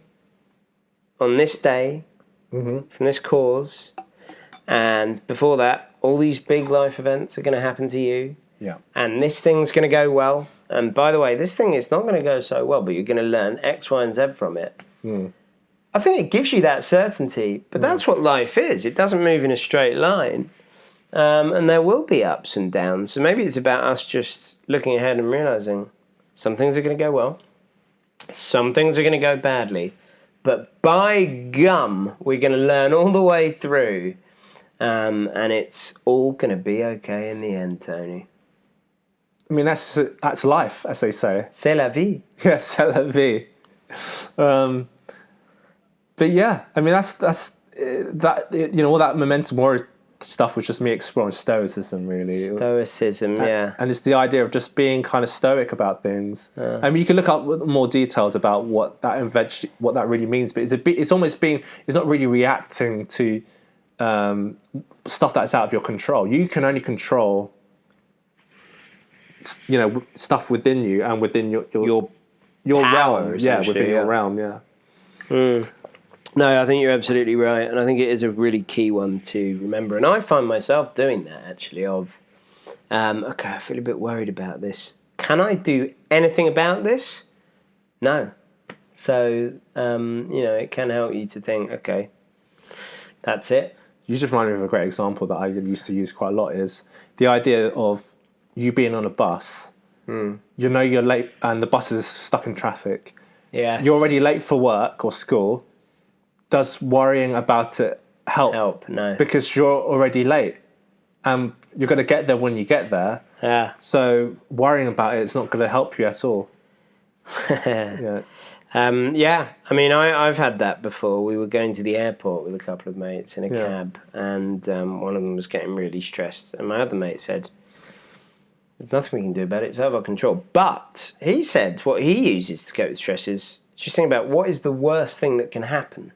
on this day from this cause, and before that, all these big life events are going to happen to you. Yeah. And this thing's going to go well. And by the way, this thing is not going to go so well, but you're going to learn X, Y, and Z from it. I think it gives you that certainty, but that's what life is. It doesn't move in a straight line, and there will be ups and downs. So maybe it's about us just looking ahead and realising some things are going to go well, some things are going to go badly, but by gum, we're going to learn all the way through, and it's all going to be okay in the end, Tony. I mean, that's life, as they say. C'est la vie. Yes, c'est la vie. But yeah, I mean, that's that. All that memento mori stuff was just me exploring stoicism, really. Stoicism, yeah. And it's the idea of just being kind of stoic about things. I mean, you can look up more details about what that really means, but it's not really reacting to stuff that's out of your control. You can only control, stuff within you and within your power, realm. Yeah, within your realm. Yeah. No, I think you're absolutely right, and I think it is a really key one to remember. And I find myself doing that, actually, okay, I feel a bit worried about this. Can I do anything about this? No. So, it can help you to think, okay, that's it. You just remind me of a great example that I used to use quite a lot, is the idea of you being on a bus. You're late and the bus is stuck in traffic. Yeah. You're already late for work or school. Does worrying about it help? No. Because you're already late. You're going to get there when you get there. Yeah. So worrying about it is not going to help you at all. Yeah. I mean, I've had that before. We were going to the airport with a couple of mates in a cab, and one of them was getting really stressed. And my other mate said, "There's nothing we can do about it. It's out of our control." But he said what he uses to cope with stress is just think about what is the worst thing that can happen.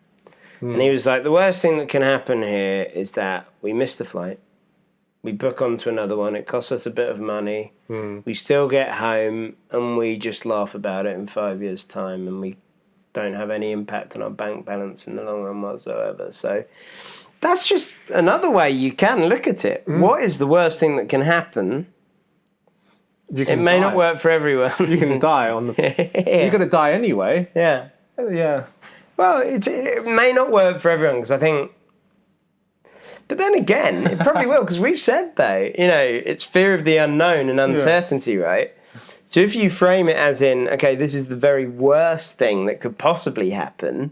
And he was like, the worst thing that can happen here is that we miss the flight. We book onto another one. It costs us a bit of money. We still get home and we just laugh about it in 5 years' time, and we don't have any impact on our bank balance in the long run whatsoever. So that's just another way you can look at it. What is the worst thing that can happen? It may not work for everyone. You can die on the... You're going to die anyway. Yeah. Yeah. Well, it may not work for everyone, because I think... But then again, it probably will, because we've said, though, it's fear of the unknown and uncertainty, right? So if you frame it as in, okay, this is the very worst thing that could possibly happen,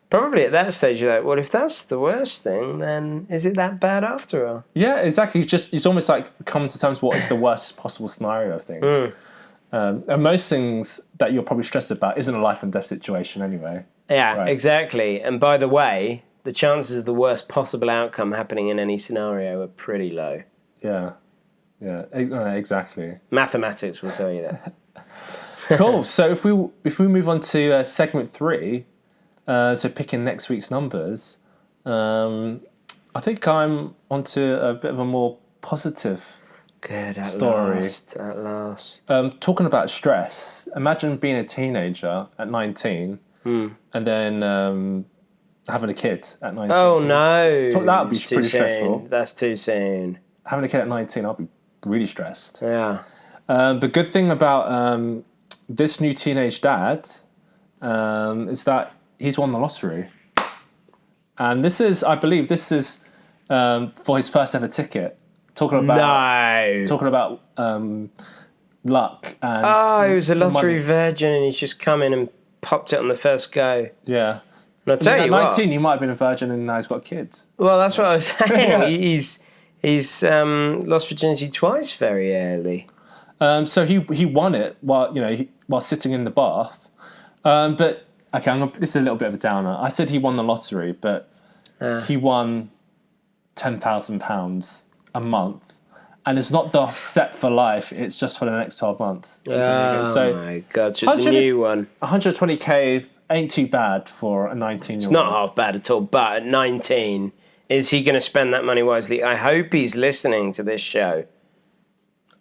probably at that stage you're like, well, if that's the worst thing, then is it that bad after all? Yeah, exactly. It's almost like coming to terms with what is the worst possible scenario of things. And most things that you're probably stressed about isn't a life and death situation anyway. Yeah, exactly. And by the way, the chances of the worst possible outcome happening in any scenario are pretty low. Yeah, exactly. Mathematics will tell you that. Cool. So if we move on to segment 3, so picking next week's numbers, I think I'm onto a bit of a more positive story. At last. Talking about stress, imagine being a teenager at 19 and then having a kid at 19. Oh, no. That would be pretty stressful. That's too soon. Having a kid at 19, I'll be really stressed. Yeah. The good thing about this new teenage dad is that he's won the lottery. And I believe this is for his first ever ticket. Talking about luck. And he was a lottery virgin, and he's just come in and popped it on the first go. Yeah. And I'll tell you at 19, he might have been a virgin, and now he's got kids. Well, that's what I was saying. He's lost virginity twice very early. So he won it while sitting in the bath. But okay, this is a little bit of a downer. I said he won the lottery, but he won £10,000 a month, and it's not the set for life. It's just for the next 12 months. Oh my God! So it's a new one. 120k ain't too bad for a 19-year-old. It's not half bad at all. But at 19, is he going to spend that money wisely? I hope he's listening to this show.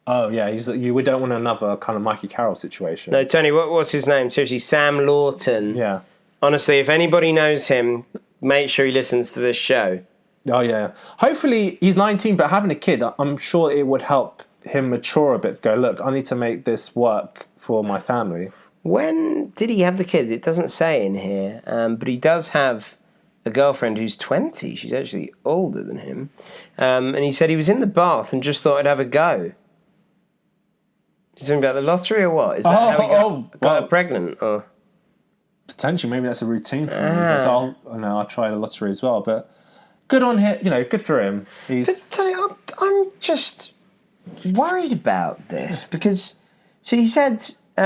Oh yeah, we don't want another kind of Mikey Carroll situation. No, Tony, what's his name? Seriously, Sam Lawton. Yeah. Honestly, if anybody knows him, make sure he listens to this show. Oh yeah. Hopefully he's 19, but having a kid, I'm sure it would help him mature a bit to go, look, I need to make this work for my family. When did he have the kids? It doesn't say in here, but he does have a girlfriend who's 20. She's actually older than him. And he said he was in the bath and just thought I'd have a go. You talking about the lottery or what? Is that how he got her pregnant? Or? Potentially, maybe that's a routine for him. So I'll try the lottery as well. But good on him, good for him. I'm just worried about this because, so he said, I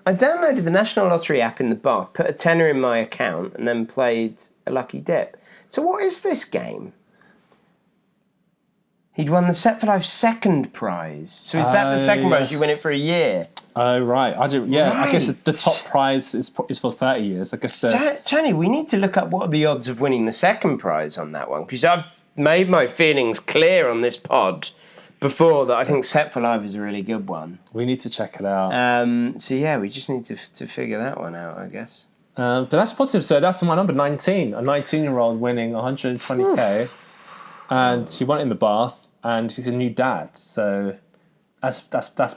downloaded the National Lottery app in the bath, put a tenner in my account, and then played a lucky dip. So what is this game? He'd won the Set for Life second prize. So is that the second prize? You win it for a year. Oh, right. I do. Yeah, Right. I guess the top prize is for 30 years. I guess Tony, we need to look up what are the odds of winning the second prize on that one, because I've made my feelings clear on this pod before that I think Set for Life is a really good one. we need to check it out. So yeah, we just need to figure that one out, I guess. But that's positive. So that's my number 19. A 19-year-old winning 120k, and he won it in the bath, and he's a new dad. So that's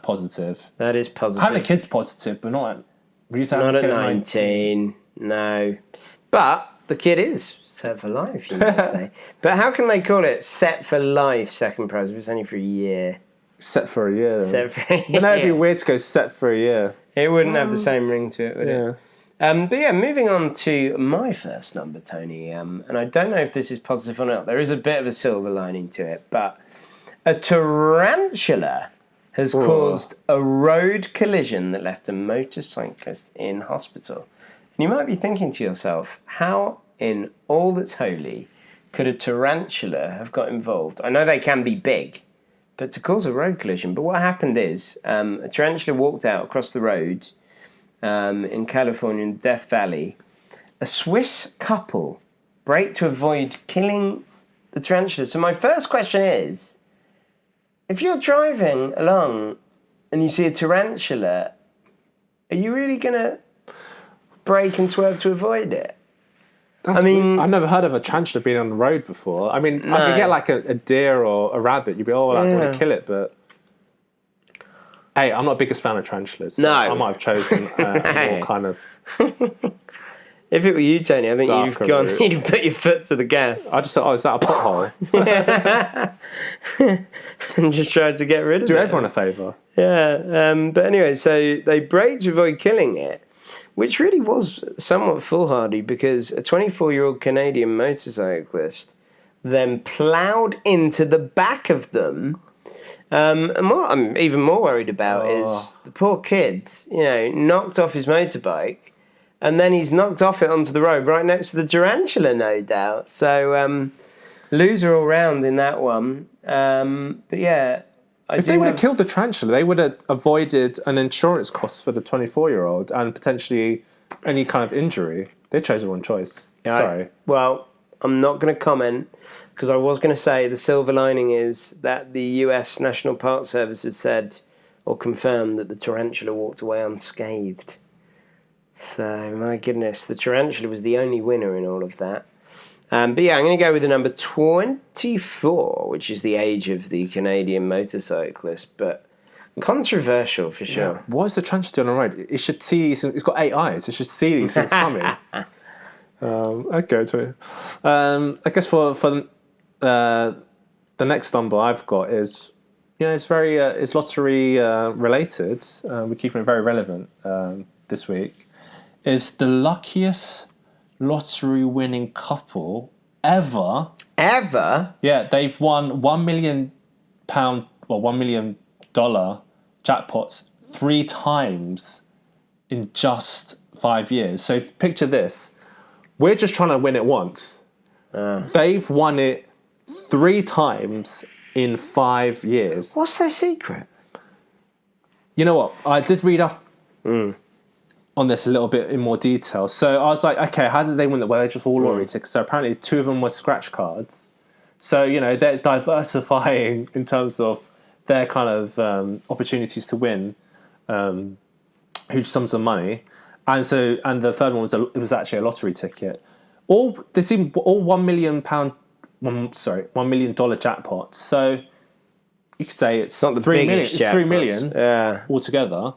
positive. That is positive. Having a kid's positive, but not Not at 19. No, but the kid is set for life, you might say. But how can they call it Set for Life second prize if it's only for a year? Set for a year. Set for a year. But no, it'd be weird to go set for a year. It wouldn't have the same ring to it, would it? But yeah, moving on to my first number, Tony. And I don't know if this is positive or not. There is a bit of a silver lining to it, but a tarantula has caused a road collision that left a motorcyclist in hospital. And you might be thinking to yourself, how in all that's holy could a tarantula have got involved? I know they can be big, but to cause a road collision. But what happened is a tarantula walked out across the road in California, in Death Valley. A Swiss couple braked to avoid killing the tarantula. So my first question is, if you're driving along and you see a tarantula, are you really going to brake and swerve to avoid it? I've never heard of a tarantula being on the road before. I mean, I could get like a deer or a rabbit. You'd be, I don't want to kill it, but hey, I'm not the biggest fan of tarantulas. So I might have chosen a more kind of. If it were you, Tony, I think you'd put your foot to the gas. I just thought, is that a pothole? And just tried to get rid of it. Do everyone a favour. Yeah, but anyway, so they braked to avoid killing it, which really was somewhat foolhardy because a 24-year-old Canadian motorcyclist then ploughed into the back of them. And what I'm even more worried about is the poor kid, knocked off his motorbike, and then he's knocked off it onto the road right next to the tarantula, no doubt. So, loser all round in that one. But yeah, if they would have killed the tarantula, they would have avoided an insurance cost for the 24-year-old and potentially any kind of injury. They chose the wrong choice. Yeah, Sorry. I'm not going to comment because I was going to say the silver lining is that the US National Park Service has said or confirmed that the tarantula walked away unscathed. So, my goodness, the tarantula was the only winner in all of that. But yeah, I'm going to go with the number 24, which is the age of the Canadian motorcyclist, but controversial for sure. Yeah. What is the tarantula doing on the road? It should see these things. It's got 8 eyes. It should see these things coming. Okay, so I guess for the next number I've got is, it's very it's lottery related. We're keeping it very relevant this week. Is the luckiest lottery winning couple ever? Ever? Yeah, they've won £1 million $1 million jackpots 3 times in just 5 years. So picture this. We're just trying to win it once. They've won it 3 times in 5 years. What's their secret? You know what? I did read up on this a little bit in more detail. So I was like, okay, how did they win it? Well, they're just all lottery tickets. So apparently 2 of them were scratch cards. So, they're diversifying in terms of their kind of opportunities to win huge sums of money. And the third one was actually a lottery ticket. All £1 million $1 million jackpots. So you could say it's not the 3 million. biggest It's 3 million altogether.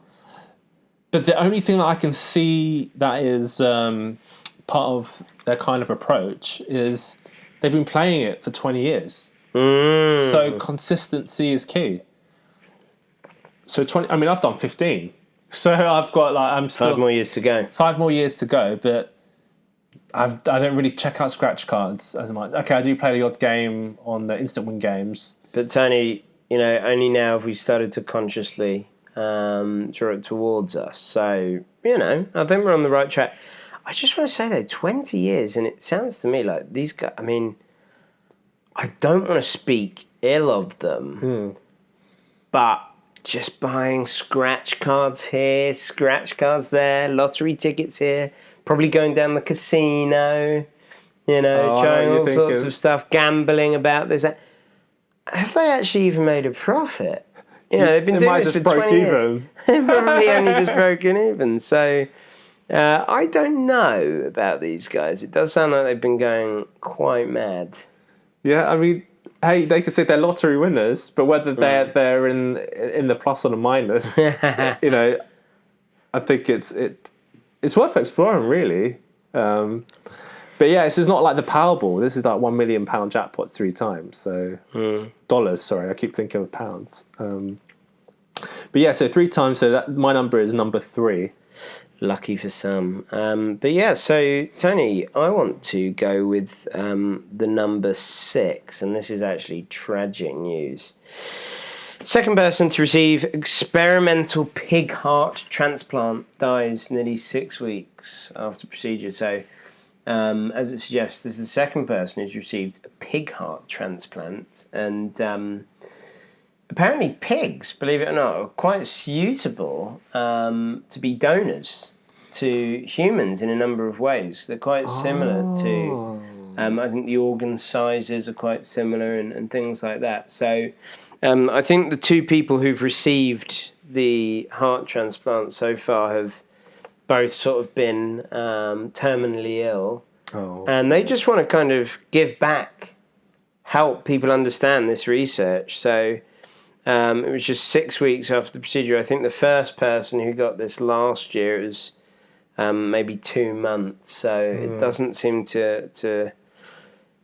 But the only thing that I can see that is part of their kind of approach is they've been playing it for 20 years. So consistency is key. So I've done 15. So I've got I'm still 5 more years to go. 5 more years to go, but I don't really check out scratch cards as much. Okay, I do play the odd game on the instant win games. But Tony, only now have we started to consciously draw it towards us. So, I think we're on the right track. I just want to say, though, 20 years, and it sounds to me like these guys, I mean, I don't want to speak ill of them, but just buying scratch cards here, scratch cards there, lottery tickets here, probably going down the casino, trying all sorts of stuff, gambling about this. Have they actually even made a profit? They've been doing this for 20 years. They've probably only just broken even. So I don't know about these guys. It does sound like they've been going quite mad. Yeah, I mean, hey, they could say they're lottery winners, but whether they're in the plus or the minus, I think it's worth exploring, really. But yeah, it's just not like the Powerball. This is like £1 million jackpot 3 times. So dollars. Sorry, I keep thinking of pounds. But yeah, so 3 times. So my number is number 3. Lucky for some. But yeah, so Tony, I want to go with the number 6, and this is actually tragic news. Second person to receive experimental pig heart transplant dies nearly 6 weeks after procedure. So, as it suggests, this is the second person who's received a pig heart transplant, and apparently pigs, believe it or not, are quite suitable to be donors to humans in a number of ways. They're quite similar to, I think the organ sizes are quite similar and things like that. So I think the 2 people who've received the heart transplant so far have both sort of been terminally ill. And they just want to kind of give back, help people understand this research. So it was just 6 weeks after the procedure. I think the first person who got this last year was maybe 2 months. So it doesn't seem to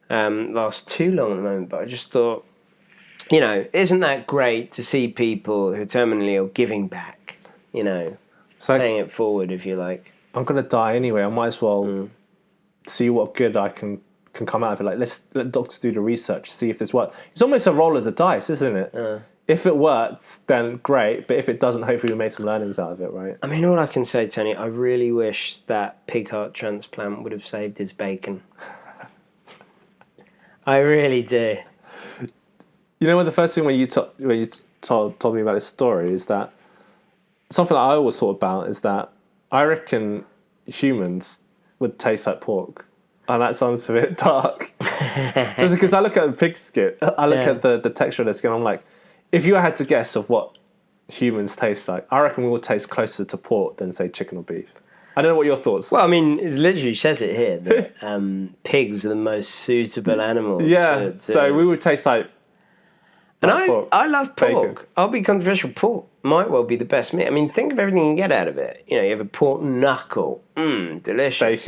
last too long at the moment. But I just thought, isn't that great to see people who are terminally ill giving back, so paying it forward, if you like. I'm going to die anyway. I might as well see what good I can come out of it. Like, let's let doctors do the research, see if this works. It's almost a roll of the dice, isn't it? If it works, then great. But if it doesn't, hopefully we make some learnings out of it, right? I mean, all I can say, Tony, I really wish that pig heart transplant would have saved his bacon. I really do. The first thing when you told me about this story is that something that I always thought about is that I reckon humans would taste like pork. And that sounds a bit dark. Because I look at a pig skin, I look at the texture of the skin, I'm like, if you had to guess of what humans taste like, I reckon we will taste closer to pork than, say, chicken or beef. I don't know what your thoughts are. Well, I mean, it literally says it here that pigs are the most suitable animals. Yeah, so we would taste like... And I love pork. Bacon. I'll be controversial. Pork might well be the best meat. I mean, think of everything you get out of it. You have a pork knuckle. Delicious.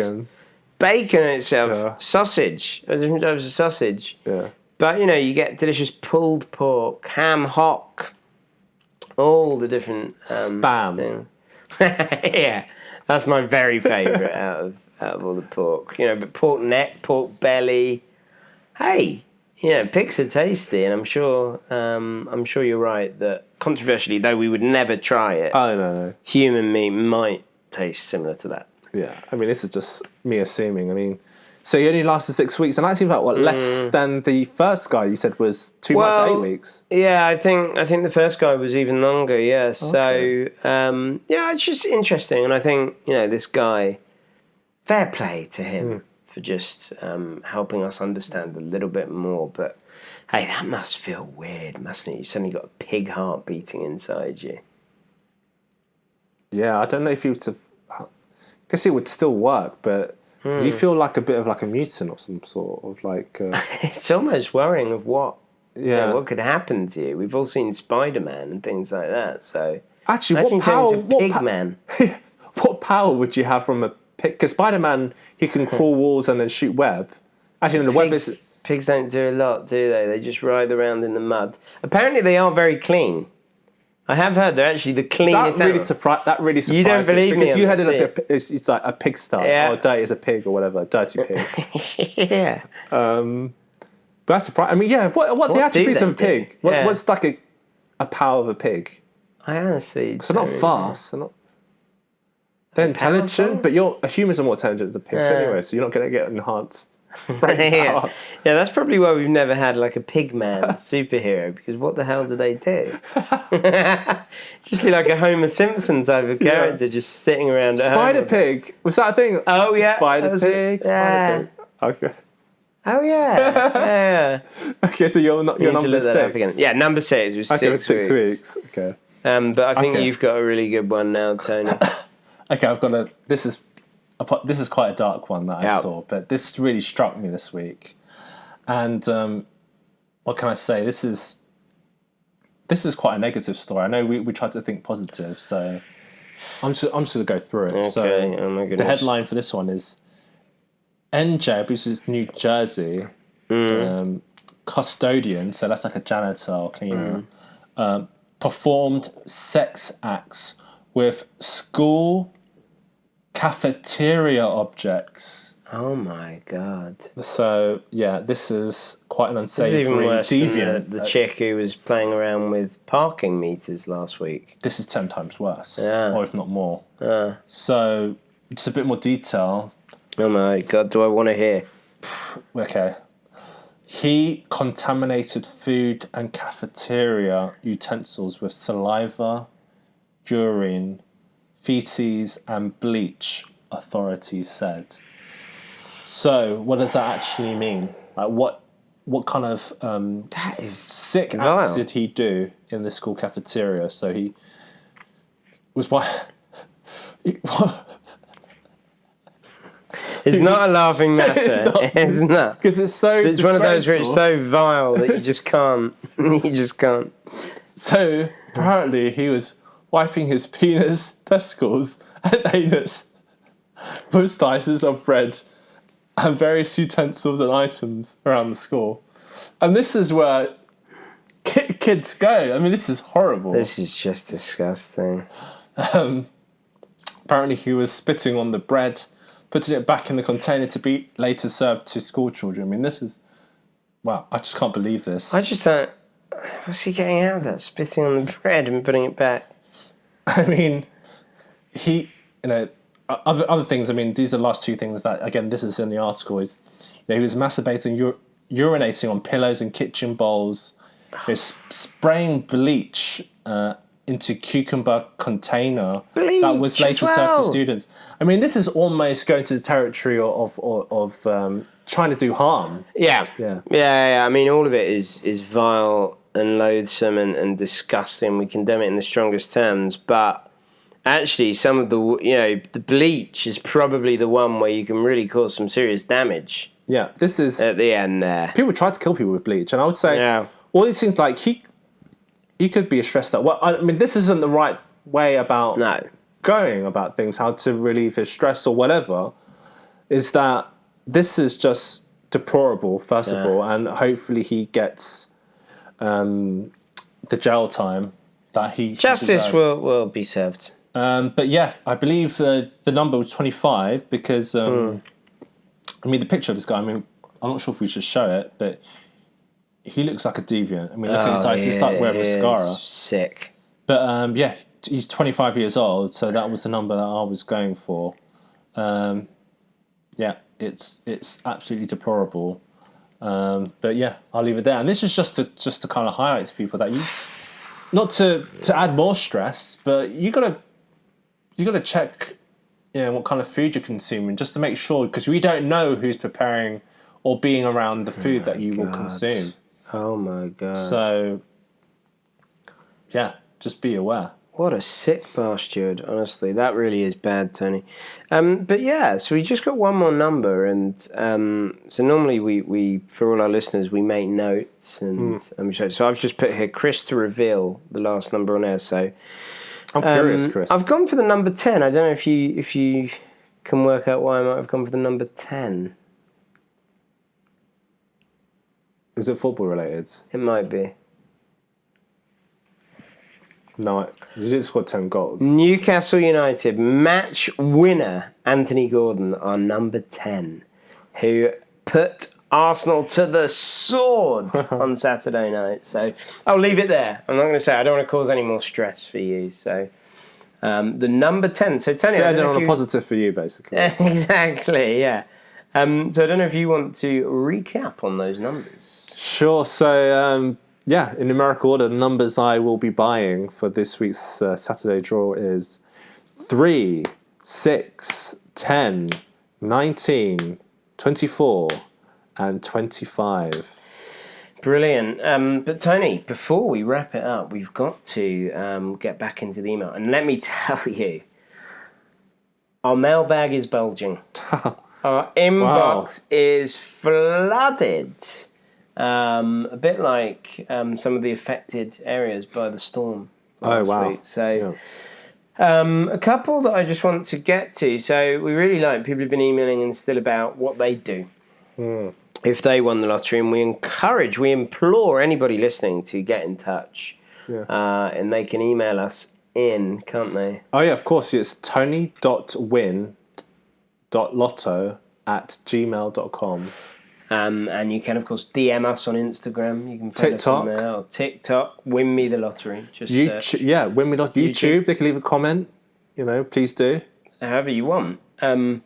Bacon in itself. Yeah. Sausage. There's different types of sausage. Yeah. But, you get delicious pulled pork, ham hock, all the different... Spam. Yeah. That's my very favourite out of all the pork. But pork neck, pork belly. Hey... pigs are tasty, and I'm sure you're right that controversially, though we would never try it. Oh no. Human meat might taste similar to that. Yeah, I mean, this is just me assuming. I mean, so you only lasted 6 weeks, and that seems like less than the first guy you said was 2 months, 8 weeks. Yeah, I think the first guy was even longer. Yeah, so it's just interesting, and I think this guy, fair play to him. For just helping us understand a little bit more. But, hey, that must feel weird, mustn't it? You suddenly got a pig heart beating inside you. Yeah, I don't know if you would have... I guess it would still work, but do you feel like a bit of like a mutant or some sort of like... It's almost worrying of what could happen to you. We've all seen Spider-Man and things like that, so... Actually, what power would you have from a pig? Because Spider-Man... He can crawl walls and then shoot web. Actually, the web is... Pigs don't do a lot, do they? They just ride around in the mud. Apparently, they are very clean. I have heard they're actually the cleanest That really surprised me. You don't believe me? Because you had it's like a pigsty, or dirty as a pig, or whatever, dirty pig. Yeah. But that's surprising. I mean, yeah. What the attributes of a pig? What's like a power of a pig. I honestly. Because they're not fast. They're intelligent, powerful? but humans are more intelligent than pigs anyway, so you're not going to get enhanced brain power. Yeah, that's probably why we've never had like a pigman superhero, because what the hell do they do? Just be like a Homer Simpson type of character, just sitting around at home. Spider Pig, was that a thing? Oh yeah, Spider Pig. Okay. Oh yeah. Okay, so you're number 6. Yeah, number 6 was 6 weeks. Okay. But I think you've got a really good one now, Tony. Okay, I've got a. This is quite a dark one that I saw, but this really struck me this week. And what can I say? This is quite a negative story. I know we tried to think positive, so I'm just going to go through it. Okay. So oh my goodness. The headline for this one is NJ, this is New Jersey, custodian, so that's like a janitor or cleaner, performed sex acts with school cafeteria objects. Oh my god. So yeah, this is quite an unsavory, this is even worse deviant. Than the chick who was playing around with parking meters last week. This is 10 times worse, Yeah. or if not more. So just a bit more detail. Oh my god, do I want to hear? Okay. He contaminated food and cafeteria utensils with saliva, urine, feces and bleach, authorities said. So what does that actually mean? Like what kind of that is sick vile. acts did he do in the school cafeteria? So he was It's not a laughing matter. It's not. Because it's so It's one of those where it's so vile that you just can't. You just can't. So apparently he was wiping his penis, testicles, and anus with slices of bread and various utensils and items around the school. And this is where kids go. I mean, this is horrible. This is just disgusting. Apparently he was spitting on the bread, putting it back in the container to be later served to school children. I mean, this is... Wow, I just can't believe this. I just don't... What's he getting out of that? Spitting on the bread and putting it back? I mean, other things, I mean, these are the last two things that, again, this is in the article, is, he was masturbating, urinating on pillows and kitchen bowls, spraying bleach into cucumber container that was later served to students. I mean, this is almost going to the territory of trying to do harm. Yeah. I mean, all of it is vile and loathsome and disgusting. We condemn it in the strongest terms, but actually some of the bleach is probably the one where you can really cause some serious damage. Yeah, this is... At the end there. People try to kill people with bleach, and I would say all these things, like, he could be stressed out. Well, I mean, this isn't the right way about going about things, how to relieve his stress or whatever, is that this is just deplorable, first of all, and hopefully he gets the jail time that he Justice will be served. But yeah, I believe the number was 25 because, I mean, the picture of this guy, I mean, I'm not sure if we should show it, but he looks like a deviant. I mean, look at his eyes, he's like wearing mascara. Sick. But yeah, he's 25 years old, so that was the number that I was going for. Yeah, it's absolutely deplorable. But yeah, I'll leave it there. And this is just to kind of highlight to people that not to add more stress, but you gotta check, what kind of food you're consuming, just to make sure, because we don't know who's preparing or being around the food that you will consume. Oh my god. So yeah, just be aware. What a sick bastard, honestly. That really is bad, Tony. But yeah, so we just got one more number, and so normally we for all our listeners, we make notes, and so I've just put here Chris to reveal the last number on air. So I'm curious, Chris. I've gone for the number 10. I don't know if you can work out why I might have gone for the number 10. Is it football related? It might be. No, you didn't score 10 goals. Newcastle United match winner Anthony Gordon, our number 10, who put Arsenal to the sword on Saturday night. So I'll leave it there. I'm not going to say. I don't want to cause any more stress for you. So the number 10. So Tony, I don't want a positive for you, basically. Exactly. Yeah. So I don't know if you want to recap on those numbers. Sure. So in numerical order, the numbers I will be buying for this week's Saturday draw is 3, 6, 10, 19, 24, and 25. Brilliant. But Tony, before we wrap it up, we've got to get back into the email. And let me tell you, our mailbag is bulging. Our inbox is flooded. A bit like some of the affected areas by the storm last week. So a couple that I just want to get to. So we really like people who've been emailing in still about what they do if they won the lottery. And we implore anybody listening to get in touch. And they can email us in, can't they? Oh, yeah, of course. It's tony.win.lotto@gmail.com. And you can, of course, DM us on Instagram. You can find us on there. Or TikTok, Win Me the Lottery. Just YouTube, Win Me the Lottery. YouTube, they can leave a comment. Please do. However you want. So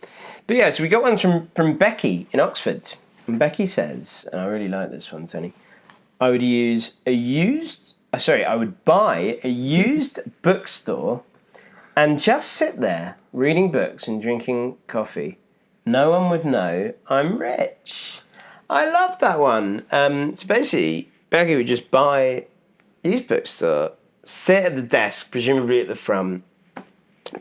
we got one from Becky in Oxford. And Becky says, and I really like this one, Tony, I would buy a used bookstore and just sit there reading books and drinking coffee. No one would know I'm rich. I love that one. So basically, Becky would just buy a used bookstore, sit at the desk, presumably at the front.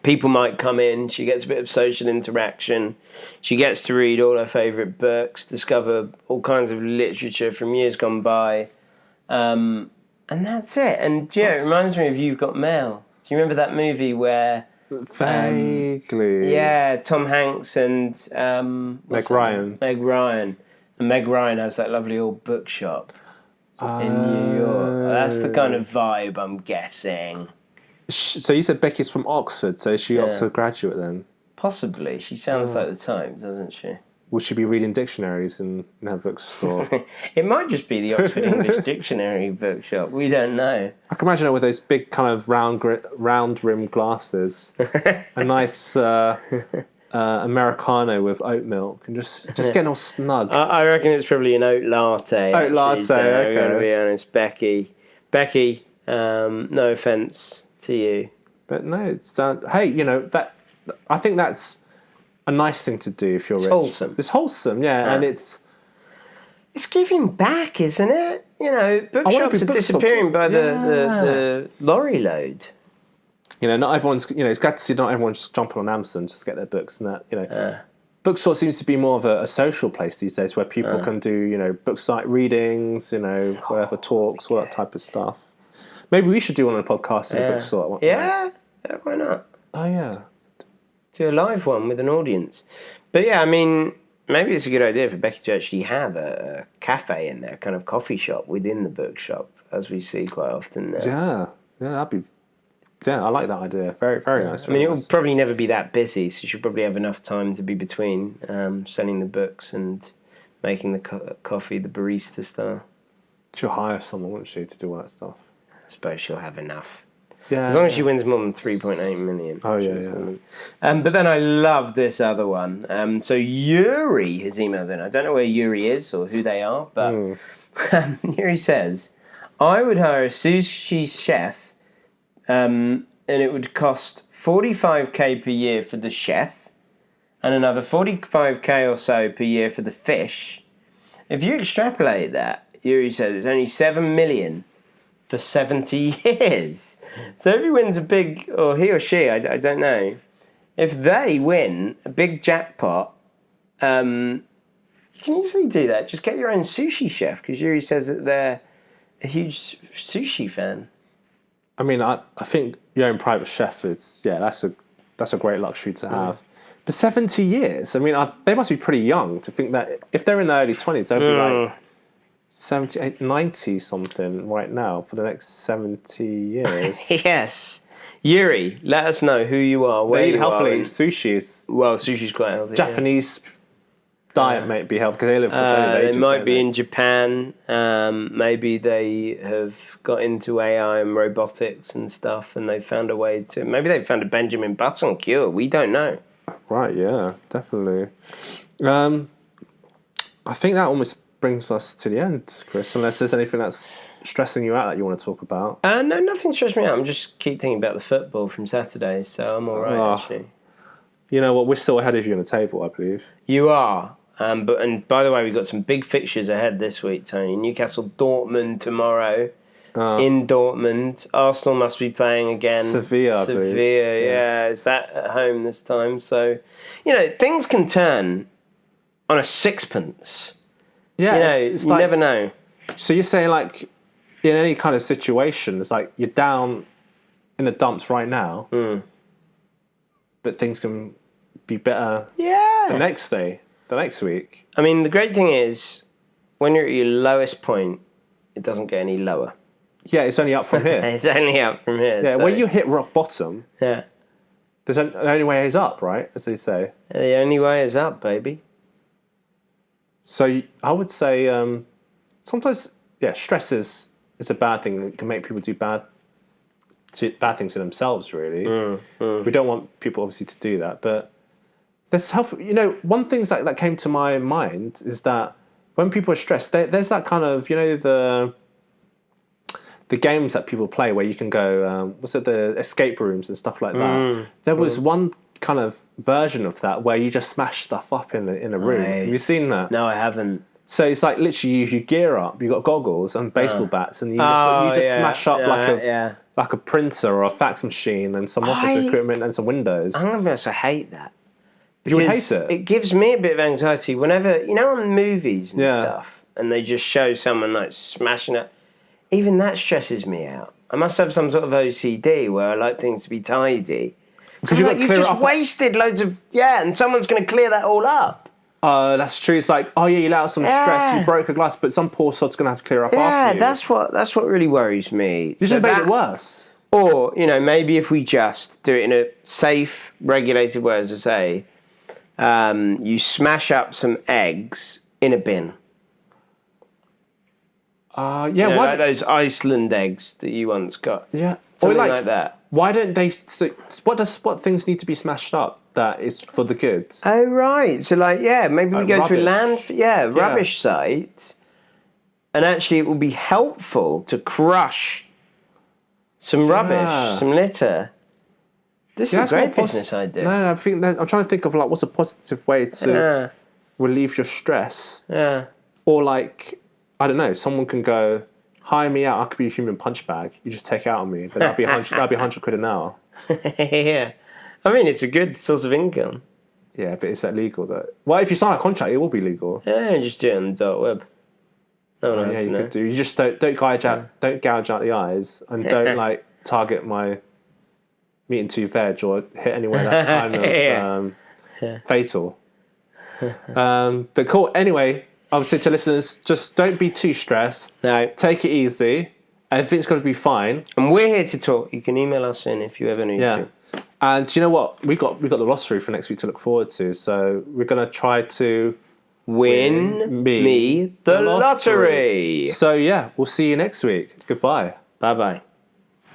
People might come in. She gets a bit of social interaction. She gets to read all her favourite books, discover all kinds of literature from years gone by. And that's it. And it reminds me of You've Got Mail. Do you remember that movie where... Vaguely. Tom Hanks and... Meg Ryan. And Meg Ryan has that lovely old bookshop in New York. That's the kind of vibe I'm guessing. So you said Becky's from Oxford, so is she Oxford graduate then? Possibly. She sounds like the type, doesn't she? Would she be reading dictionaries in her bookstore? It might just be the Oxford English Dictionary bookshop. We don't know. I can imagine her with those big kind of round rim glasses, a nice Americano with oat milk, and just getting all snug. I reckon it's probably an oat latte. Oat latte, so okay. I'm going to be honest, Becky, no offence to you. But no, it's hey, that I think that's a nice thing to do if you're rich. Wholesome. It's wholesome, and it's giving back, isn't it? Bookshops are disappearing by the lorry load. Not everyone's. It's glad to see not everyone's just jumping on Amazon just to get their books and that. Bookstore seems to be more of a social place these days where people can do book site readings, whatever talks, all that type of stuff. Maybe we should do one on a podcast in a bookstore. Yeah, why not? Oh yeah. Do a live one with an audience. But maybe it's a good idea for Becky to actually have a cafe in there, kind of coffee shop within the bookshop, as we see quite often now. Yeah, that'd be... Yeah, I like that idea. Very, very nice. It will probably never be that busy, so she'll probably have enough time to be between selling the books and making the coffee, the barista style. She'll hire someone, won't she, to do all that stuff? I suppose she'll have enough. Yeah, as long as she wins more than 3.8 million. Oh, yeah. But then I love this other one. So Yuri has emailed in. I don't know where Yuri is or who they are, but Yuri says, I would hire a sushi chef and it would cost $45,000 per year for the chef and another $45,000 or so per year for the fish. If you extrapolate that, Yuri says it's only $7 million for 70 years. So if he wins a big, or he or she, I don't know, if they win a big jackpot, you can easily do that. Just get your own sushi chef, because Yuri says that they're a huge sushi fan. I think your own private chef is, that's a great luxury to have. But 70 years, they must be pretty young to think that if they're in their early 20s, they'll be like 78, 90 something right now for the next 70 years. Yes. Yuri, let us know who you are, where you are. Sushi is... Well, sushi's quite healthy. Japanese diet may be helped because they live for They ages. might be in Japan. Maybe they have got into AI and robotics and stuff, and they found a way to. Maybe they found a Benjamin Button cure. We don't know. Right? Yeah, definitely. I think that almost brings us to the end, Chris. Unless there's anything that's stressing you out that you want to talk about. No, nothing stressed me out. I'm just keep thinking about the football from Saturday, so I'm all right actually. You know what? We're still ahead of you on the table, I believe. You are. And by the way, we've got some big fixtures ahead this week, Tony. Newcastle Dortmund tomorrow. In Dortmund. Arsenal must be playing again. Sevilla, I believe. Yeah. Is that at home this time? So, things can turn on a sixpence. Yeah, it's you never know. So you're saying, like, in any kind of situation, it's like you're down in the dumps right now, but things can be better the next day, the next week. I mean, the great thing is, when you're at your lowest point, it doesn't get any lower. Yeah, it's only up from here. It's only up from here. Yeah, when you hit rock bottom, the only way is up, right? As they say. The only way is up, baby. So I would say sometimes, stress is a bad thing. It can make people do bad things to themselves, really. We don't want people, obviously, to do that. But there's one thing that came to my mind is that when people are stressed, there's that kind of, the games that people play where you can go, the escape rooms and stuff like that. There was one kind of version of that where you just smash stuff up in a room. Nice. Have you seen that? No, I haven't. So it's like literally you gear up, you've got goggles and baseball bats, and you just smash up like a printer or a fax machine and some office equipment and some windows. I'm going to be honest, I hate that. You would hate it? It gives me a bit of anxiety whenever, on movies and stuff, and they just show someone like smashing it. Even that stresses me out. I must have some sort of OCD where I like things to be tidy. Because you've just wasted loads of... Yeah, and someone's going to clear that all up. That's true. It's like, you let out some stress, you broke a glass, but some poor sod's going to have to clear up after you. Yeah, that's what really worries me. You should make it worse. Or, maybe if we just do it in a safe, regulated way, as I say, you smash up some eggs in a bin. Like those Iceland eggs that you once got. Yeah. Something like that. Why don't they... What things need to be smashed up that is for the good? Oh, right. So, maybe we go to a rubbish site, and actually it will be helpful to crush some rubbish, some litter. This is a great business idea. No, I think I'm trying to think of, what's a positive way to relieve your stress. Yeah. Or, I don't know, someone can go, hire me out, I could be a human punch bag. You just take it out on me. But that'd be 100 quid an hour. Yeah. I mean, it's a good source of income. Yeah, but is that legal, though? Well, if you sign a contract, it will be legal. Yeah, just do it on the dark web. No one else could do. You just don't gouge out the eyes, and don't, target my meat and two veg or hit anywhere that's kind of fatal. But cool. Anyway... I would say to listeners, just don't be too stressed. No. Take it easy. Everything's going to be fine. And we're here to talk. You can email us in if you ever need to. And you know what? We got the lottery for next week to look forward to. So we're going to try to win me the lottery. So we'll see you next week. Goodbye. Bye-bye.